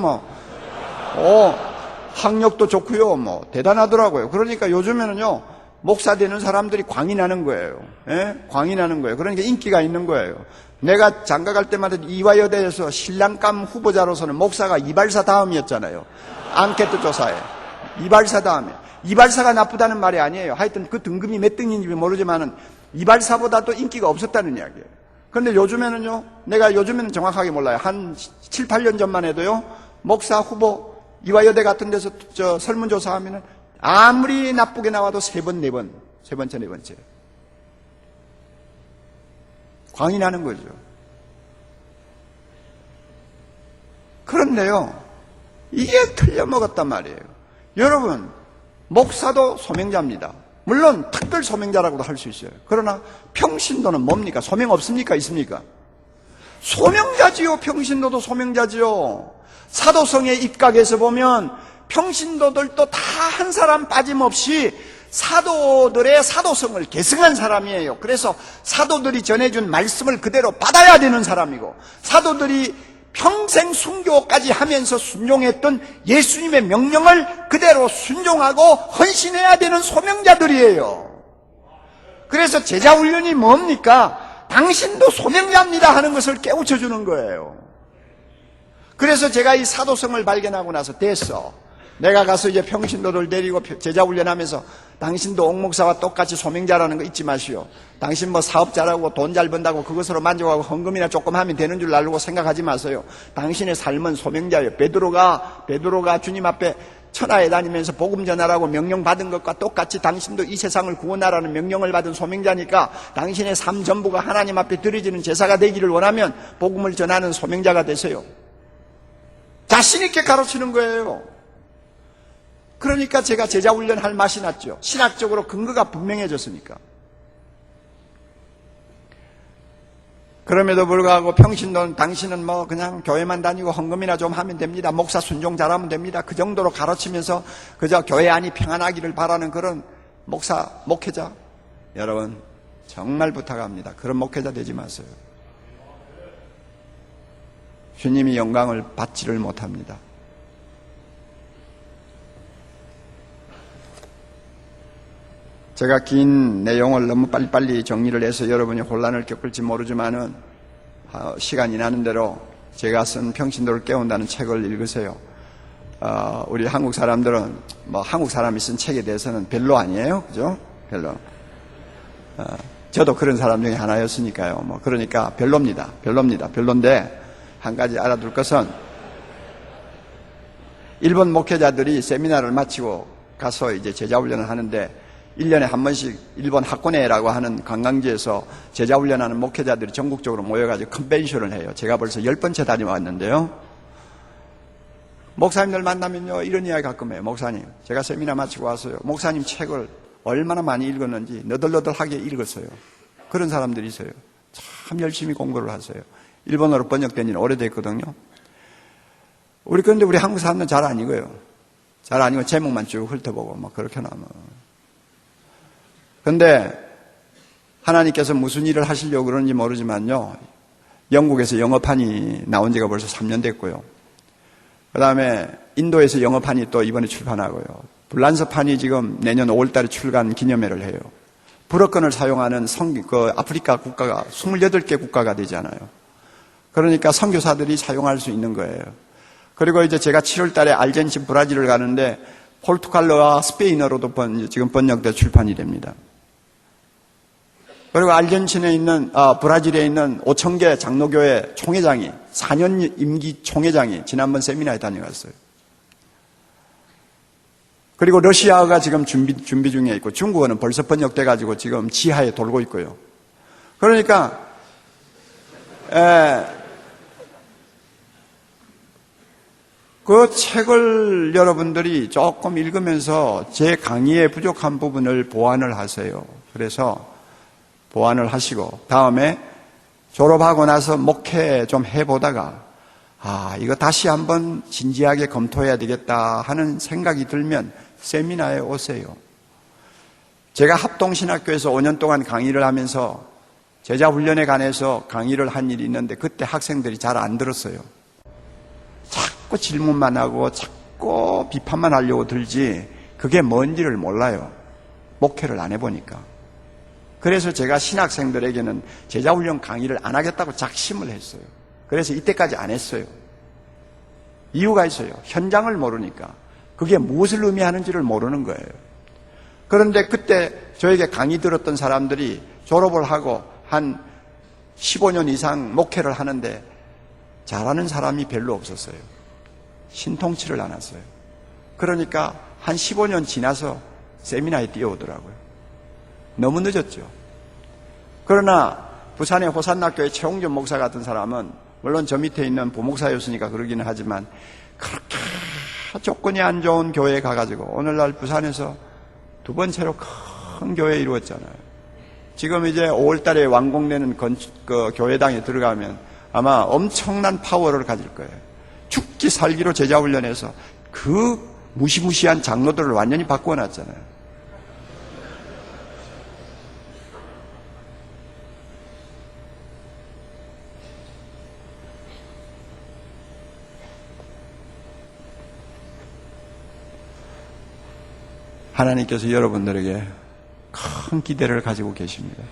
Speaker 1: 학력도 좋고요. 뭐 대단하더라고요. 그러니까 요즘에는요, 목사 되는 사람들이 광이 나는 거예요. 예? 광이 나는 거예요. 그러니까 인기가 있는 거예요. 내가 장가 갈 때마다 이화여대에서 신랑감 후보자로서는 목사가 이발사 다음이었잖아요. 앙케트 조사에. 이발사 다음에. 이발사가 나쁘다는 말이 아니에요. 하여튼 그 등급이 몇 등인지 모르지만은 이발사보다도 인기가 없었다는 이야기예요. 그런데 요즘에는요, 내가 요즘에는 정확하게 몰라요. 한 7, 8년 전만 해도요, 목사 후보 이화여대 같은 데서 설문조사하면은 아무리 나쁘게 나와도 세 번째, 네 번째. 광이 나는 거죠. 그런데요, 이게 틀려먹었단 말이에요. 여러분, 목사도 소명자입니다. 물론 특별 소명자라고도 할 수 있어요. 그러나 평신도는 뭡니까? 소명 없습니까? 있습니까? 소명자지요. 평신도도 소명자지요. 사도성의 입각에서 보면 평신도들도 다 한 사람 빠짐없이 사도들의 사도성을 계승한 사람이에요. 그래서 사도들이 전해준 말씀을 그대로 받아야 되는 사람이고, 사도들이 평생 순교까지 하면서 순종했던 예수님의 명령을 그대로 순종하고 헌신해야 되는 소명자들이에요. 그래서 제자훈련이 뭡니까? 당신도 소명자입니다 하는 것을 깨우쳐주는 거예요. 그래서 제가 이 사도성을 발견하고 나서 됐어, 내가 가서 이제 평신도들 데리고 제자훈련하면서 당신도 옥목사와 똑같이 소명자라는 거 잊지 마시오. 당신 뭐 사업 잘하고 돈 잘 번다고 그것으로 만족하고 헌금이나 조금 하면 되는 줄 알고 생각하지 마세요. 당신의 삶은 소명자예요. 베드로가 주님 앞에 천하에 다니면서 복음 전하라고 명령 받은 것과 똑같이 당신도 이 세상을 구원하라는 명령을 받은 소명자니까 당신의 삶 전부가 하나님 앞에 드려지는 제사가 되기를 원하면 복음을 전하는 소명자가 되세요. 자신 있게 가르치는 거예요. 그러니까 제가 제자훈련 할 맛이 났죠. 신학적으로 근거가 분명해졌으니까. 그럼에도 불구하고 평신도는 당신은 뭐 그냥 교회만 다니고 헌금이나 좀 하면 됩니다. 목사 순종 잘하면 됩니다. 그 정도로 가르치면서 그저 교회 안이 평안하기를 바라는 그런 목회자. 여러분, 정말 부탁합니다. 그런 목회자 되지 마세요. 주님이 영광을 받지를 못합니다. 제가 긴 내용을 너무 빨리빨리 정리를 해서 여러분이 혼란을 겪을지 모르지만은 시간이 나는 대로 제가 쓴 평신도를 깨운다는 책을 읽으세요. 우리 한국 사람들은 뭐 한국 사람이 쓴 책에 대해서는 별로 아니에요, 그죠? 별로. 저도 그런 사람 중에 하나였으니까요. 뭐 그러니까 별론데 한 가지 알아둘 것은 일본 목회자들이 세미나를 마치고 가서 이제 제자훈련을 하는데 1년에 한 번씩 일본 하코네라고 하는 관광지에서 제자훈련하는 목회자들이 전국적으로 모여가지고 컨벤션을 해요. 제가 벌써 10번째 다녀왔는데요. 목사님들 만나면요, 이런 이야기 가끔 해요. 목사님, 제가 세미나 마치고 왔어요. 목사님 책을 얼마나 많이 읽었는지 너덜너덜하게 읽었어요. 그런 사람들이 있어요. 참 열심히 공부를 하세요. 일본어로 번역된 지는 오래됐거든요. 그런데 우리 한국 사람들은 잘 안 읽어요. 잘 안 읽고 제목만 쭉 훑어보고 막 그렇게 나면. 그런데 하나님께서 무슨 일을 하시려고 그러는지 모르지만요, 영국에서 영어판이 나온 지가 벌써 3년 됐고요. 그 다음에 인도에서 영어판이 또 이번에 출판하고요. 불란서판이 지금 내년 5월달에 출간 기념회를 해요. 불어권을 사용하는 아프리카 국가가 28개 국가가 되잖아요. 그러니까 선교사들이 사용할 수 있는 거예요. 그리고 이제 제가 7월달에 알젠신 브라질을 가는데 포르투갈어와 스페인어로도 지금 번역돼 출판이 됩니다. 그리고 알젠신에 있는, 브라질에 있는 5,000개 장로교회 총회장이, 4년 임기 총회장이 지난번 세미나에 다녀갔어요. 그리고 러시아어가 지금 준비 중에 있고, 중국어는 벌써 번역돼가지고 지금 지하에 돌고 있고요. 그러니까, 그 책을 여러분들이 조금 읽으면서 제 강의의 부족한 부분을 보완을 하세요. 그래서 보완을 하시고 다음에 졸업하고 나서 목회 좀 해보다가 이거 다시 한번 진지하게 검토해야 되겠다 하는 생각이 들면 세미나에 오세요. 제가 합동신학교에서 5년 동안 강의를 하면서 제자훈련에 관해서 강의를 한 일이 있는데 그때 학생들이 잘 안 들었어요. 자꾸 질문만 하고 자꾸 비판만 하려고 들지 그게 뭔지를 몰라요. 목회를 안 해보니까. 그래서 제가 신학생들에게는 제자훈련 강의를 안 하겠다고 작심을 했어요. 그래서 이때까지 안 했어요. 이유가 있어요. 현장을 모르니까. 그게 무엇을 의미하는지를 모르는 거예요. 그런데 그때 저에게 강의 들었던 사람들이 졸업을 하고 한 15년 이상 목회를 하는데 잘하는 사람이 별로 없었어요. 신통치를 않았어요. 그러니까 한 15년 지나서 세미나에 뛰어오더라고요. 너무 늦었죠. 그러나 부산의 호산나교의 최홍준 목사 같은 사람은 물론 저 밑에 있는 부목사였으니까 그러기는 하지만 그렇게 조건이 안 좋은 교회에 가가지고 오늘날 부산에서 두 번째로 큰 교회 이루었잖아요. 지금 이제 5월달에 완공되는 그 교회당에 들어가면 아마 엄청난 파워를 가질 거예요. 죽기 살기로 제자훈련해서 그 무시무시한 장로들을 완전히 바꿔놨잖아요. 하나님께서 여러분들에게 큰 기대를 가지고 계십니다.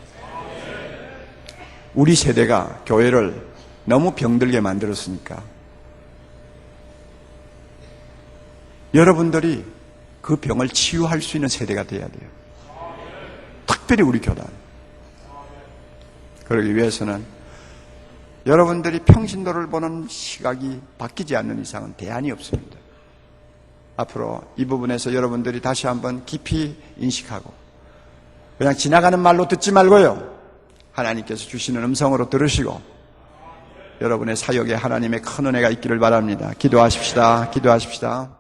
Speaker 1: 우리 세대가 교회를 너무 병들게 만들었으니까 여러분들이 그 병을 치유할 수 있는 세대가 돼야 돼요. 특별히 우리 교단. 그러기 위해서는 여러분들이 평신도를 보는 시각이 바뀌지 않는 이상은 대안이 없습니다. 앞으로 이 부분에서 여러분들이 다시 한번 깊이 인식하고 그냥 지나가는 말로 듣지 말고요. 하나님께서 주시는 음성으로 들으시고 여러분의 사역에 하나님의 큰 은혜가 있기를 바랍니다. 기도하십시다. 기도하십시다.